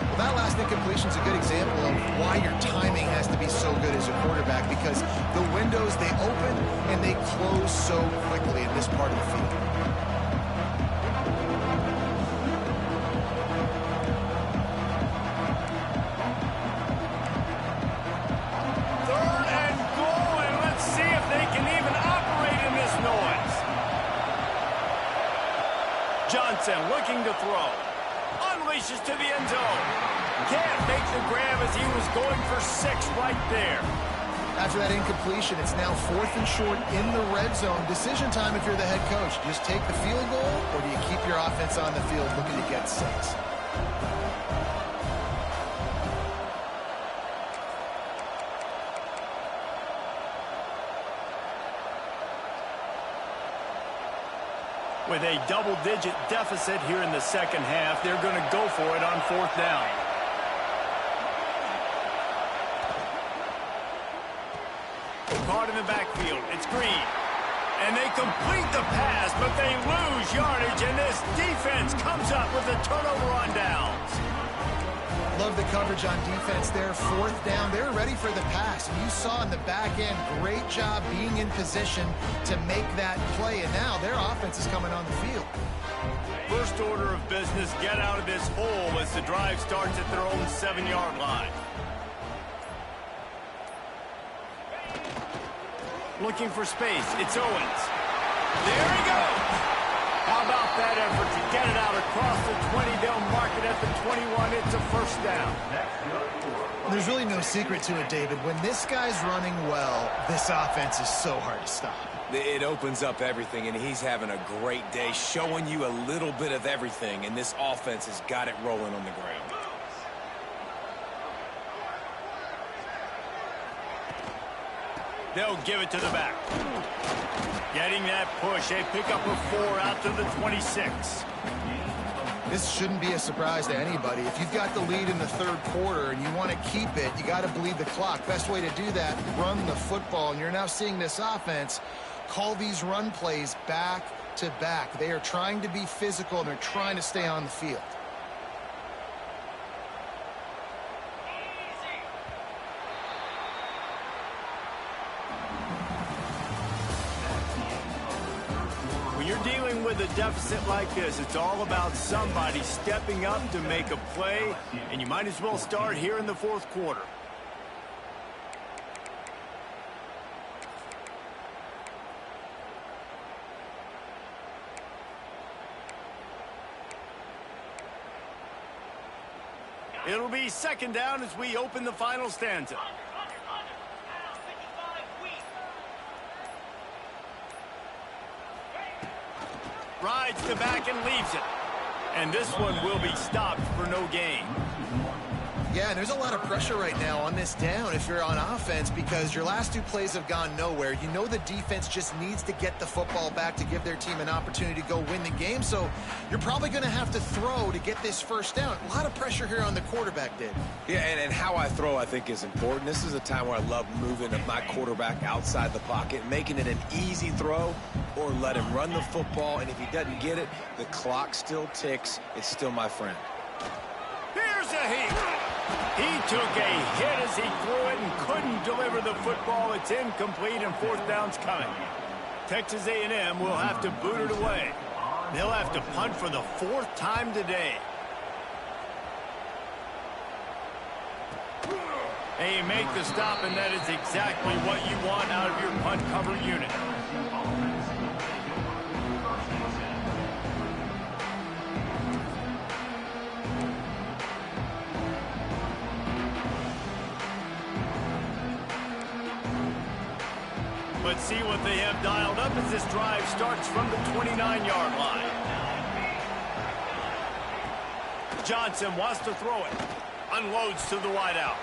Well, that last incompletion is a good example of why your timing has to be so good as a quarterback, because the windows, they open and they close so quickly in this part of the field. Johnson looking to throw. Unleashes to the end zone. Can't make the grab as he was going for 6 right there. After that incompletion, it's now 4th and short in the red zone. Decision time if you're the head coach. Do you just take the field goal, or do you keep your offense on the field looking to get 6? With a double-digit deficit here in the 2nd half, they're going to go for it on 4th down. Caught in the backfield. It's Green. And they complete the pass, but they lose yardage, and this defense comes up with a turnover on downs. love the coverage on defense there. Fourth down, they were ready for the pass. And you saw in the back end, great job being in position to make that play. And now their offense is coming on the field. First order of business, get out of this hole as the drive starts at their own 7-yard line. Looking for space, it's Owens. There he goes! How about that effort to get it out across the 20? They'll mark it at the 21. It's a first down. There's really no secret to it, David. When this guy's running well, this offense is so hard to stop. It opens up everything, and he's having a great day, showing you a little bit of everything, and this offense has got it rolling on the ground. They'll give it to the back. Getting that push. They pick up a 4 out to the 26. This shouldn't be a surprise to anybody. If you've got the lead in the third quarter and you want to keep it, you got to bleed the clock. Best way to do that, run the football. And you're now seeing this offense call these run plays back to back. They are trying to be physical, and they're trying to stay on the field. When you're dealing with a deficit like this, it's all about somebody stepping up to make a play, and you might as well start here in the fourth quarter. It'll be second down as we open the final stanza. Rides the back and leaves it. And this one will be stopped for no gain. Yeah, and there's a lot of pressure right now on this down if you're on offense, because your last two plays have gone nowhere. You know the defense just needs to get the football back to give their team an opportunity to go win the game, so you're probably going to have to throw to get this first down. A lot of pressure here on the quarterback, Dave. Yeah, and how I throw, I think, is important. This is a time where I love moving my quarterback outside the pocket, making it an easy throw, or let him run the football, and if he doesn't get it, the clock still ticks. It's still my friend. Here's a heat. He took a hit as he threw it and couldn't deliver the football. It's incomplete, and fourth down's coming. Texas A&M will have to boot it away. They'll have to punt for the fourth time today. And you make the stop, and that is exactly what you want out of your punt cover unit. Let's see what they have dialed up as this drive starts from the 29-yard line. Johnson wants to throw it. Unloads to the wideout.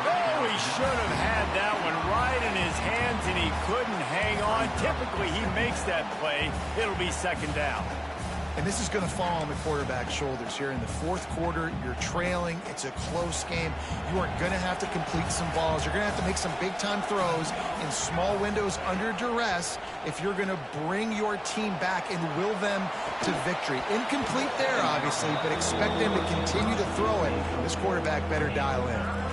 Oh, he should have had that one right in his hands, and he couldn't hang on. Typically, he makes that play. It'll be second down. And this is going to fall on the quarterback's shoulders here in the fourth quarter. You're trailing. It's a close game. You are going to have to complete some balls. You're going to have to make some big-time throws in small windows under duress if you're going to bring your team back and will them to victory. Incomplete there, obviously, but expect them to continue to throw it. This quarterback better dial in.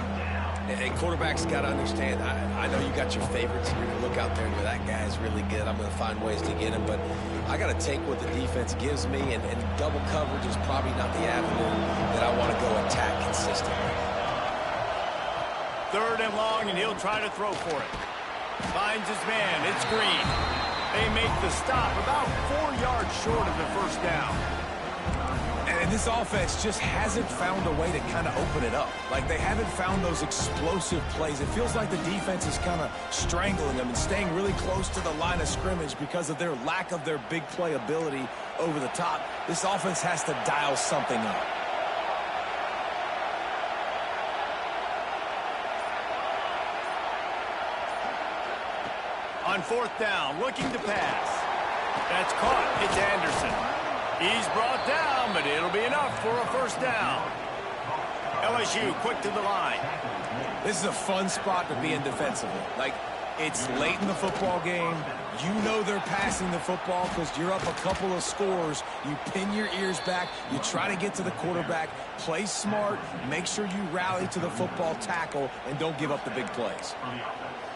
And quarterbacks got to understand, I know you got your favorites. You're going to look out there and go, that guy's really good. I'm going to find ways to get him. But I got to take what the defense gives me, and double coverage is probably not the avenue that I want to go attack consistently. Third and long, and he'll try to throw for it. Finds his man. It's Green. They make the stop about 4 yards short of the first down. And this offense just hasn't found a way to kind of open it up. Like, they haven't found those explosive plays. It feels like the defense is kind of strangling them and staying really close to the line of scrimmage because of their lack of their big play ability over the top. This offense has to dial something up. On fourth down, looking to pass. That's caught. It's Anderson. He's brought down, but it'll be enough for a first down. LSU quick to the line. This is a fun spot to be in defensively. Like, it's late in the football game. You know they're passing the football because you're up a couple of scores. You pin your ears back. You try to get to the quarterback. Play smart. Make sure you rally to the football, tackle, and don't give up the big plays.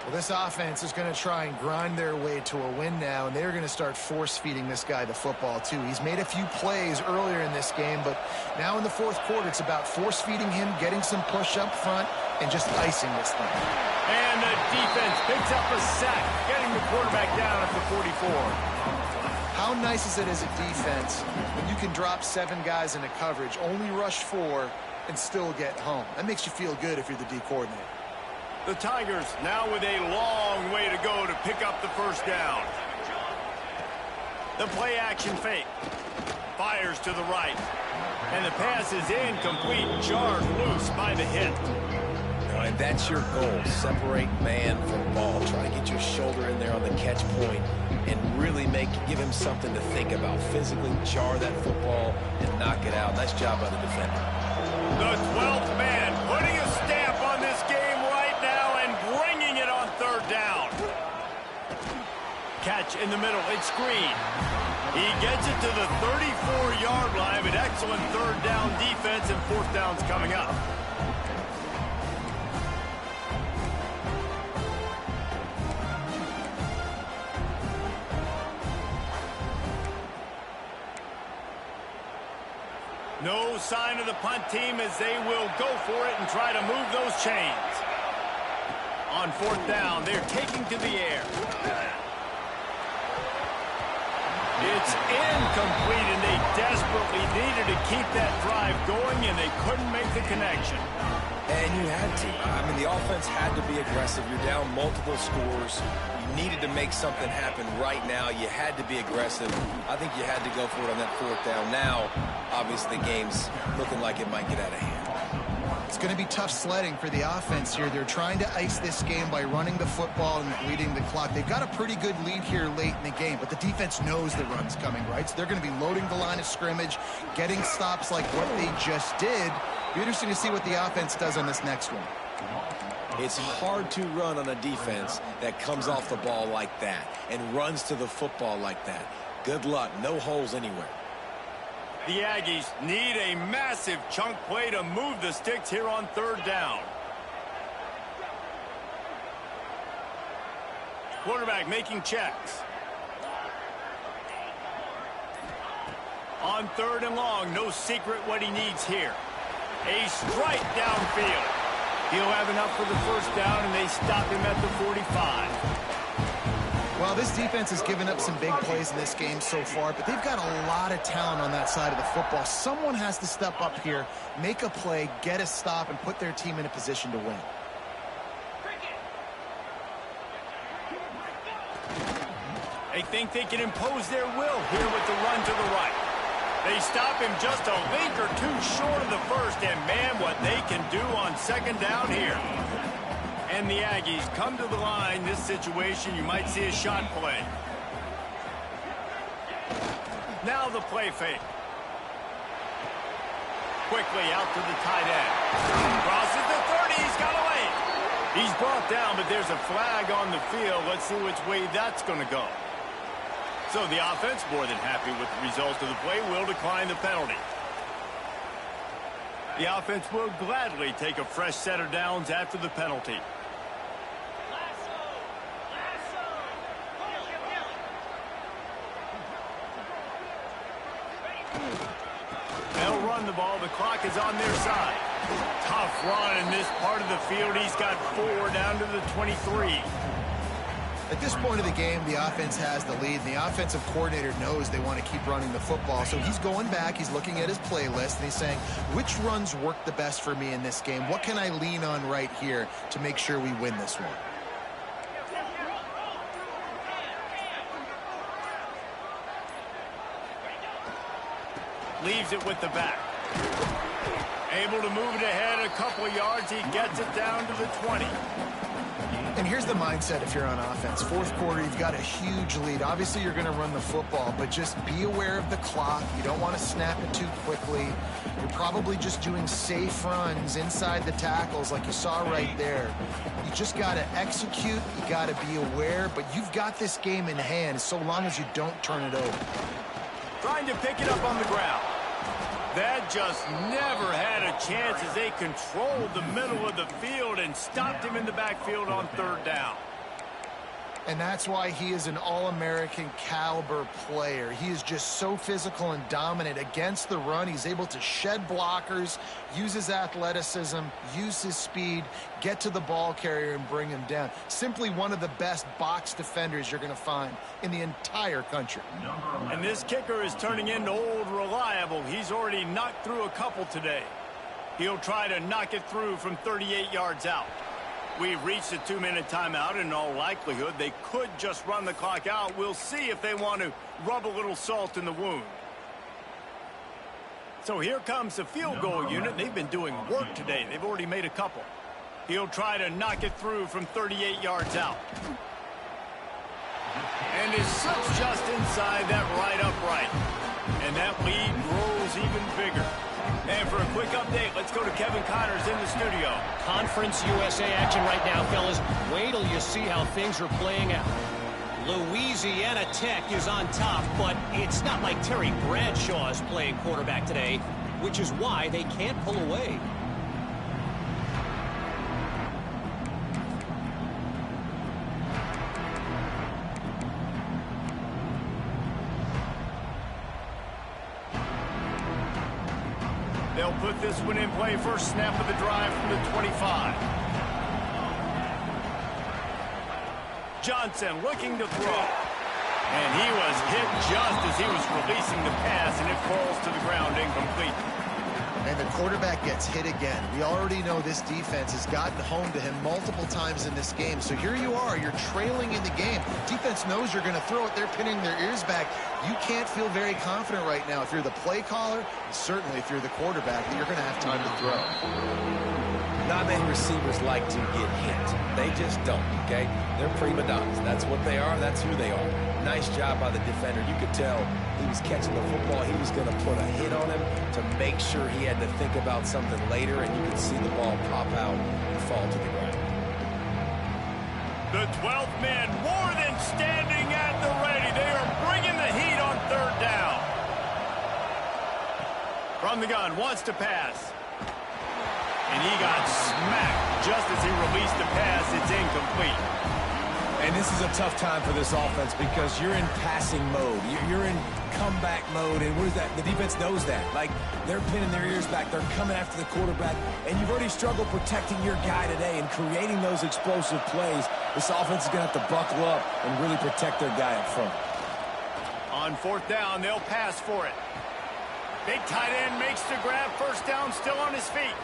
Well, this offense is going to try and grind their way to a win now, and they're going to start force-feeding this guy the football, too. He's made a few plays earlier in this game, but now in the fourth quarter, it's about force-feeding him, getting some push up front, and just icing this thing. And the defense picks up a sack, getting the quarterback down at the 44. How nice is it as a defense when you can drop 7 guys into coverage, only rush 4, and still get home? That makes you feel good if you're the D coordinator. The Tigers now with a long way to go to pick up the first down. The play action fake. Fires to the right. And the pass is incomplete. Jarred loose by the hit. And that's your goal. Separate man from ball. Try to get your shoulder in there on the catch point and really give him something to think about. Physically jar that football and knock it out. Nice job by the defender. The 12th man putting a stamp on this game right now and bringing it on third down. Catch in the middle. It's screen. He gets it to the 34-yard line, but excellent third down defense, and fourth down's coming up. No sign of the punt team as they will go for it and try to move those chains. On fourth down, they're taking to the air. It's incomplete, and they desperately needed to keep that drive going, and they couldn't make the connection. And you had to. I mean, the offense had to be aggressive. You're down multiple scores. You needed to make something happen right now. You had to be aggressive. I think you had to go for it on that fourth down. Now, obviously, the game's looking like it might get out of hand. It's going to be tough sledding for the offense here. They're trying to ice this game by running the football and bleeding the clock. They've got a pretty good lead here late in the game, but the defense knows the run's coming, right? So they're going to be loading the line of scrimmage, getting stops like what they just did. Be interesting to see what the offense does on this next one. It's hard to run on a defense that comes off the ball like that and runs to the football like that. Good luck. No holes anywhere. The Aggies need a massive chunk play to move the sticks here on third down. Quarterback making checks. On third and long, no secret what he needs here. A strike downfield. He'll have enough for the first down, and they stop him at the 45. Well, this defense has given up some big plays in this game so far, but they've got a lot of talent on that side of the football. Someone has to step up here, make a play, get a stop, and put their team in a position to win. They think they can impose their will here with the run to the right. They stop him just a link or two short of the first, and man, what they can do on second down here. And the Aggies come to the line. This situation, you might see a shot play. Now the play fake. Quickly out to the tight end. Crosses the 30. He's got away. He's brought down, but there's a flag on the field. Let's see which way that's going to go. So the offense, more than happy with the result of the play, will decline the penalty. The offense will gladly take a fresh set of downs after the penalty. They'll run the ball. The clock is on their side. Tough run in this part of the field. He's got 4 down to the 23. At this point of the game, the offense has the lead. The offensive coordinator knows they want to keep running the football. So he's going back. He's looking at his playlist, and he's saying, which runs work the best for me in this game? What can I lean on right here to make sure we win this one? Leaves it with the back. Able to move it ahead a couple of yards. He gets it down to the 20. And here's the mindset if you're on offense. Fourth quarter, you've got a huge lead. Obviously, you're going to run the football, but just be aware of the clock. You don't want to snap it too quickly. You're probably just doing safe runs inside the tackles like you saw right there. You just got to execute. You got to be aware, but you've got this game in hand so long as you don't turn it over. Trying to pick it up on the ground. That just never had a chance as they controlled the middle of the field and stopped him in the backfield on third down. And that's why he is an All-American caliber player. He is just so physical and dominant against the run. He's able to shed blockers, use his athleticism, use his speed, get to the ball carrier and bring him down. Simply one of the best box defenders you're going to find in the entire country. And this kicker is turning into old reliable. He's already knocked through a couple today. He'll try to knock it through from 38 yards out. We've reached a 2-minute timeout, and in all likelihood, they could just run the clock out. We'll see if they want to rub a little salt in the wound. So here comes the field goal unit. They've been doing work today. They've already made a couple. He'll try to knock it through from 38 yards out. And it slips just inside that right upright. And that lead grows even bigger. And for a quick update, let's go to Kevin Connors in the studio. Conference USA action right now, fellas. Wait till you see how things are playing out. Louisiana Tech is on top, but it's not like Terry Bradshaw is playing quarterback today, which is why they can't pull away. They'll put this one in play. First snap of the drive from the 25. Johnson looking to throw. And he was hit just as he was releasing the pass, and it falls to the ground incomplete. And the quarterback gets hit again. We already know this defense has gotten home to him multiple times in this game. So here you are, you're trailing in the game. Defense knows you're going to throw it. They're pinning their ears back. You can't feel very confident right now if you're the play caller, and certainly if you're the quarterback, that you're going to have time to throw. Not many receivers like to get hit. They just don't, okay? They're prima donnas. That's what they are. That's who they are. Nice job by the defender. You could tell he was catching the football. He was going to put a hit on him to make sure he had to think about something later, and you could see the ball pop out and fall to the ground. The 12th man more than standing at the ready. They are bringing the heat on third down. From the gun, wants to pass. And he got smacked just as he released the pass. It's incomplete. And this is a tough time for this offense because you're in passing mode. You're in comeback mode, and what is that? The defense knows that. Like, they're pinning their ears back. They're coming after the quarterback, and you've already struggled protecting your guy today and creating those explosive plays. This offense is going to have to buckle up and really protect their guy up front. On fourth down, they'll pass for it. Big tight end makes the grab. First down, still on his feet.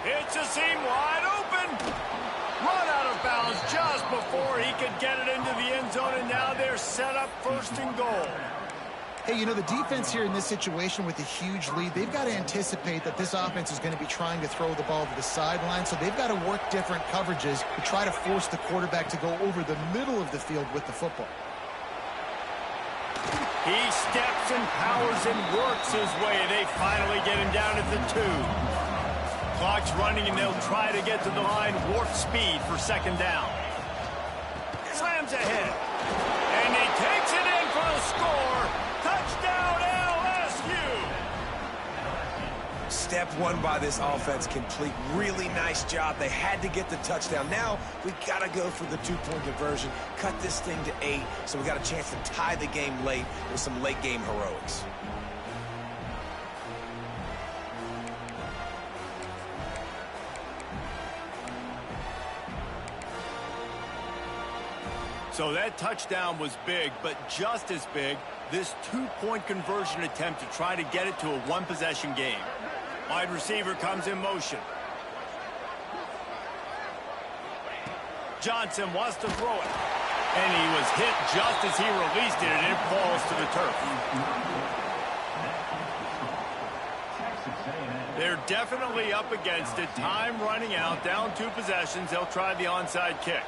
It's a seam wide open. Run out of bounds just before he could get it into the end zone, and now they're set up first and goal. Hey, you know, the defense here in this situation with a huge lead, they've got to anticipate that this offense is going to be trying to throw the ball to the sideline, so they've got to work different coverages to try to force the quarterback to go over the middle of the field with the football. He steps and powers and works his way. They finally get him down at the 2. Clock's running, and they'll try to get to the line warp speed for second down. Slams ahead. And he takes it in for the score. Touchdown, LSU! Step one by this offense complete. Really nice job. They had to get the touchdown. Now we got to go for the 2-point conversion. Cut this thing to 8, so we got a chance to tie the game late with some late-game heroics. So that touchdown was big, but just as big, this 2-point conversion attempt to try to get it to a one-possession game. Wide receiver comes in motion. Johnson wants to throw it. And he was hit just as he released it, and it falls to the turf. They're definitely up against it. Time running out, down 2 possessions. They'll try the onside kick.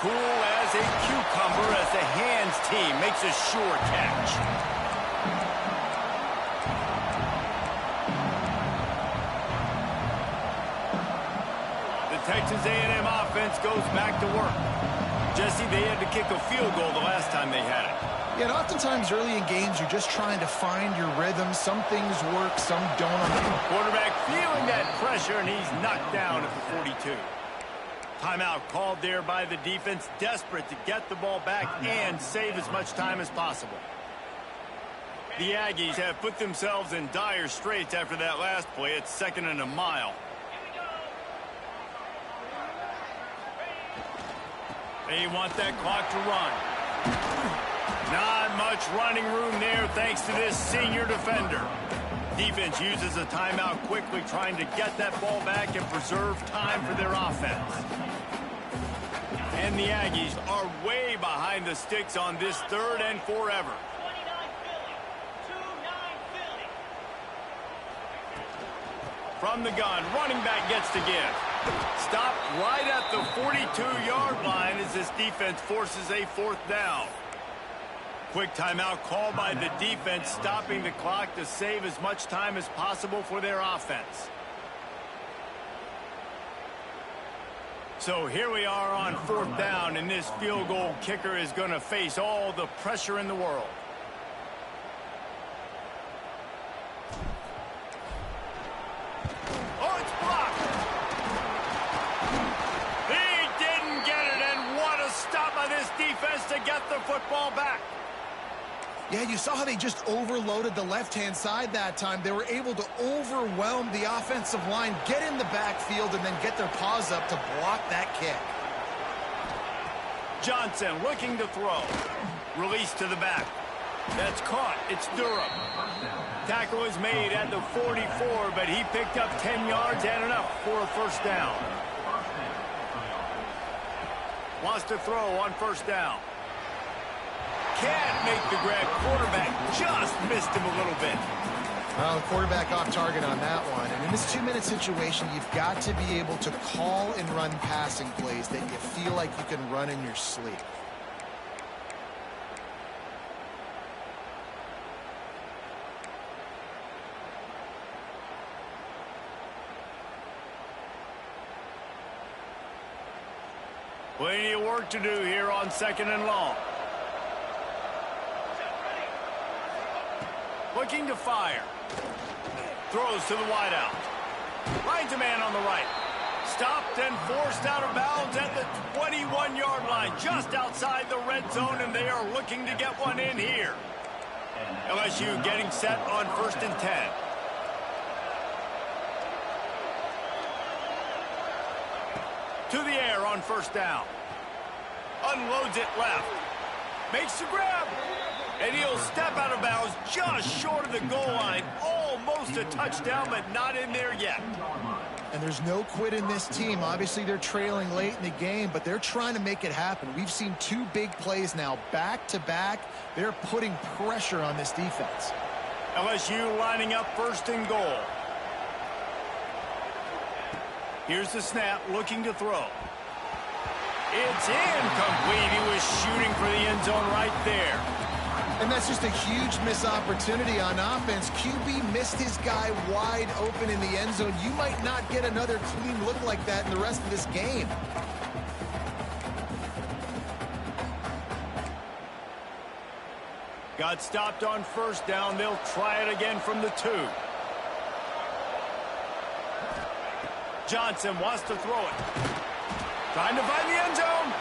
Cool as a cucumber as the hands team makes a sure catch. The Texas A&M offense goes back to work. Jesse, they had to kick a field goal the last time they had it. Yeah, and oftentimes early in games, you're just trying to find your rhythm. Some things work, some don't. Quarterback feeling that pressure, and he's knocked down at the 42. Timeout called there by the defense, desperate to get the ball back and save as much time as possible. The Aggies have put themselves in dire straits after that last play. It's 2nd and a mile. They want that clock to run. Not much running room there thanks to this senior defender. Defense uses a timeout quickly, trying to get that ball back and preserve time for their offense. And the Aggies are way behind the sticks on this 3rd and forever. From the gun, running back gets to give. Stopped right at the 42-yard line as this defense forces a 4th down. Quick timeout called by the defense, stopping the clock to save as much time as possible for their offense. So here we are on 4th down, and this field goal kicker is going to face all the pressure in the world. Oh, it's blocked. He didn't get it, and what a stop by this defense to get the football back. Yeah, you saw how they just overloaded the left-hand side that time. They were able to overwhelm the offensive line, get in the backfield, and then get their paws up to block that kick. Johnson looking to throw. Release to the back. That's caught. It's Durham. Tackle is made at the 44, but he picked up 10 yards and enough for a 1st down. Wants to throw on 1st down. Can't make the grab. Quarterback just missed him a little bit. Well, the quarterback off target on that one. And in this 2-minute situation, you've got to be able to call and run passing plays that you feel like you can run in your sleep. Plenty of work to do here on 2nd and long. Looking to fire. Throws to the wideout. Finds a man on the right. Stopped and forced out of bounds at the 21-yard line, just outside the red zone, and they are looking to get one in here. LSU getting set on 1st and 10. To the air on 1st down. Unloads it left. Makes the grab. And he'll step out of bounds just short of the goal line. Almost a touchdown, but not in there yet. And there's no quit in this team. Obviously, they're trailing late in the game, but they're trying to make it happen. We've seen 2 big plays now, back-to-back. They're putting pressure on this defense. LSU lining up 1st and goal. Here's the snap, looking to throw. It's incomplete. He was shooting for the end zone right there. And that's just a huge missed opportunity on offense. QB missed his guy wide open in the end zone. You might not get another clean look like that in the rest of this game. Got stopped on 1st down. They'll try it again from the 2. Johnson wants to throw it. Trying to find the end zone.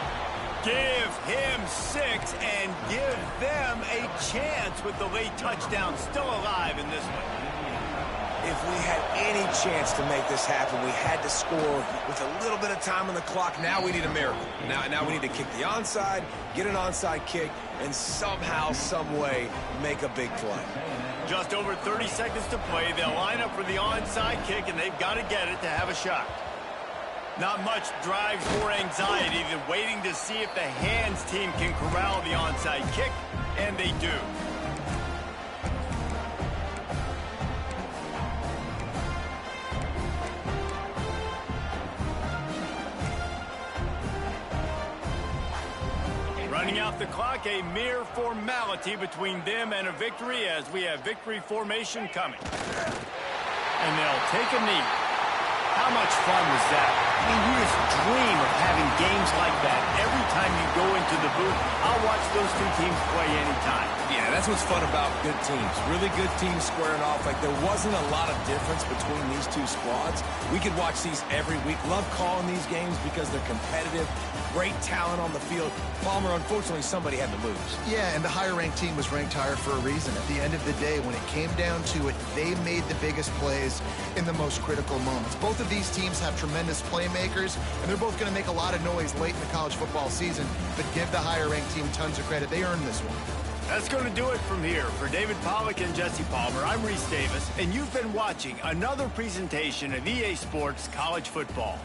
Give him 6 and give them a chance with the late touchdown still alive in this one. If we had any chance to make this happen, we had to score with a little bit of time on the clock. Now we need a miracle. Now we need to kick the onside, get an onside kick, and somehow, some way, make a big play. Just over 30 seconds to play. They'll line up for the onside kick, and they've got to get it to have a shot. Not much drives or anxiety. They're waiting to see if the hands team can corral the onside kick, and they do. Running out the clock, a mere formality between them and a victory as we have victory formation coming. And they'll take a knee. How much fun was that? I mean, you just dream of having games like that. Every time you go into the booth, I'll watch those two teams play anytime. Yeah, that's what's fun about good teams. Really good teams squaring off. Like, there wasn't a lot of difference between these two squads. We could watch these every week. Love calling these games because they're competitive. Great talent on the field. Palmer, unfortunately, somebody had to lose. Yeah, and the higher-ranked team was ranked higher for a reason. At the end of the day, when it came down to it, they made the biggest plays in the most critical moments. Both of these teams have tremendous playmakers, and they're both going to make a lot of noise late in the college football season, but give the higher-ranked team tons of credit. They earned this one. That's going to do it from here. For David Pollack and Jesse Palmer, I'm Reese Davis, and you've been watching another presentation of EA Sports College Football.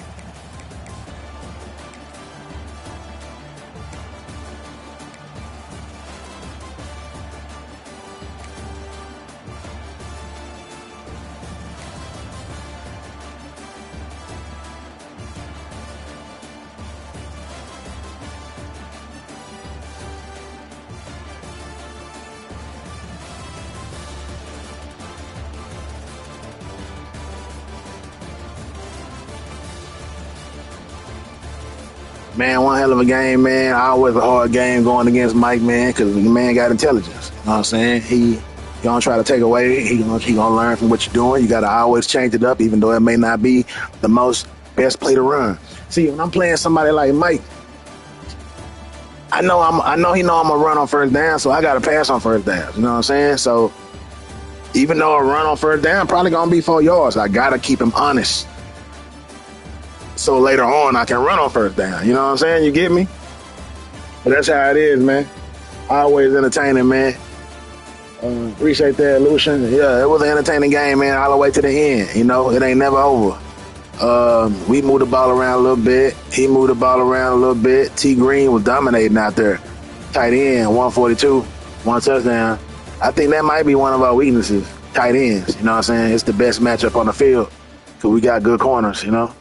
Man, one hell of a game, man. Always a hard game going against Mike, man, because the man got intelligence. You know what I'm saying? He don't try to take away. He gonna learn from what you're doing. You got to always change it up, even though it may not be the best play to run. See, when I'm playing somebody like Mike, I know he know I'm gonna run on first down, so I got to pass on first down. You know what I'm saying? So even though a run on first down probably gonna be 4 yards, I gotta keep him honest. So later on, I can run on first down. You know what I'm saying? You get me? But that's how it is, man. Always entertaining, man. Appreciate that, Lucian. Yeah, it was an entertaining game, man, all the way to the end. You know, it ain't never over. We moved the ball around a little bit. He moved the ball around a little bit. T. Green was dominating out there. Tight end, 142, 1 touchdown. I think that might be one of our weaknesses, tight ends. You know what I'm saying? It's the best matchup on the field because we got good corners, you know.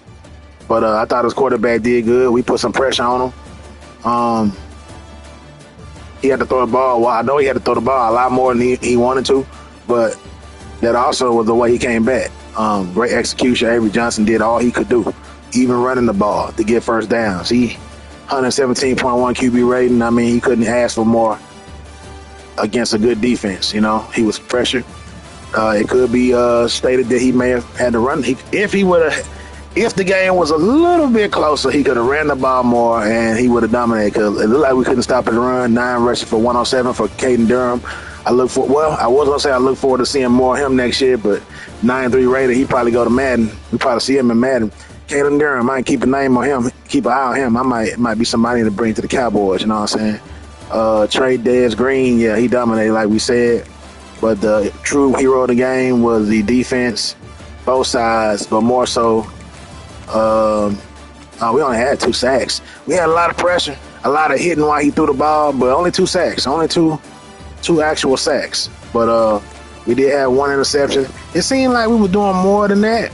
But I thought his quarterback did good. We put some pressure on him. He had to throw the ball. Well, I know he had to throw the ball a lot more than he wanted to, but that also was the way he came back. Great execution. Avery Johnson did all he could do, even running the ball to get first downs. He 117.1 QB rating. I mean, he couldn't ask for more against a good defense. You know, he was pressured. It could be stated that he may have had to run. If the game was a little bit closer, he could have ran the ball more and he would have dominated because it looked like we couldn't stop at the run. 9 rushes for 107 for Caden Durham. I was going to say I look forward to seeing more of him next year, but 9-3 rated, he probably go to Madden. We probably see him in Madden. Caden Durham, I might keep a name on him, keep an eye on him. It might be somebody to bring to the Cowboys, you know what I'm saying? Trey Dez Green, yeah, he dominated like we said. But the true hero of the game was the defense, both sides, but more so, we only had 2 sacks. We had a lot of pressure, a lot of hitting while he threw the ball, but only 2 sacks, only two actual sacks. But we did have 1 interception. It seemed like we were doing more than that.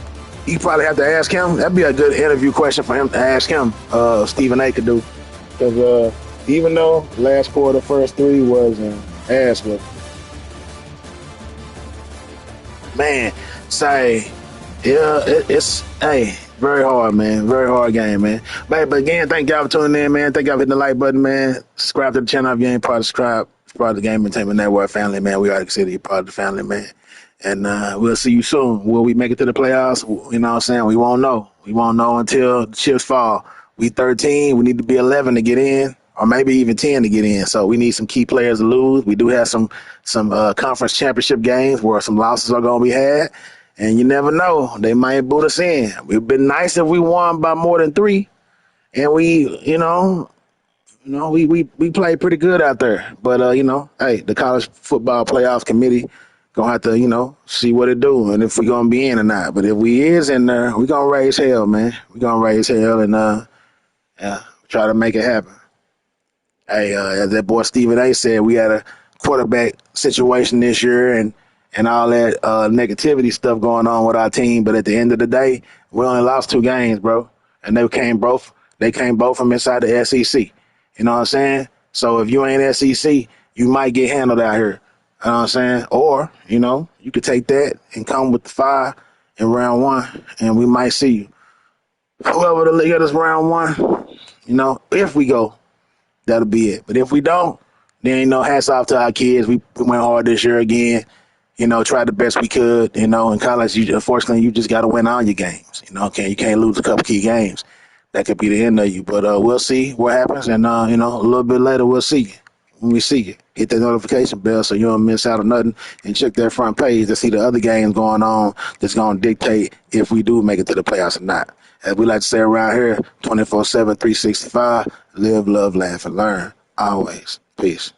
You probably have to ask him. That'd be a good interview question for him to ask him. Stephen A. could do, because even though last quarter, first 3 was ass whooping. Man, say, yeah, it's very hard, man. Very hard game, man. But again, thank y'all for tuning in, man. Thank y'all for hitting the like button, man. Subscribe to the channel if you ain't part of subscribe. Part of the Game Entertainment Network family, man. We already consider you part of the family, man. And we'll see you soon. Will we make it to the playoffs? You know what I'm saying? We won't know. We won't know until the chips fall. We 13. We need to be 11 to get in, or maybe even 10 to get in. So we need some key players to lose. We do have some conference championship games where some losses are going to be had. And you never know. They might boot us in. It would been nice if we won by more than 3. And we played pretty good out there. But, the college football playoff committee going to have to, see what it do and if we're going to be in or not. But if we is in there, we're going to raise hell, man. We're going to raise hell and try to make it happen. Hey, as that boy Stephen A. said, we had a quarterback situation this year and all that negativity stuff going on with our team. But at the end of the day, we only lost 2 games, bro. And they came both from inside the SEC. You know what I'm saying? So if you ain't SEC, you might get handled out here. You know what I'm saying? Or, you could take that and come with the 5 in round 1, and we might see you. Whoever the league is round 1, if we go, that'll be it. But if we don't, then, hats off to our kids. We went hard this year again. Tried the best we could. In college, unfortunately, you just got to win all your games. You can't lose a couple key games. That could be the end of you. But we'll see what happens. And, a little bit later, we'll see you. When we see you, hit that notification bell so you don't miss out on nothing, and check that front page to see the other games going on that's going to dictate if we do make it to the playoffs or not. As we like to say around here, 24/7, 365, live, love, laugh, and learn. Always. Peace.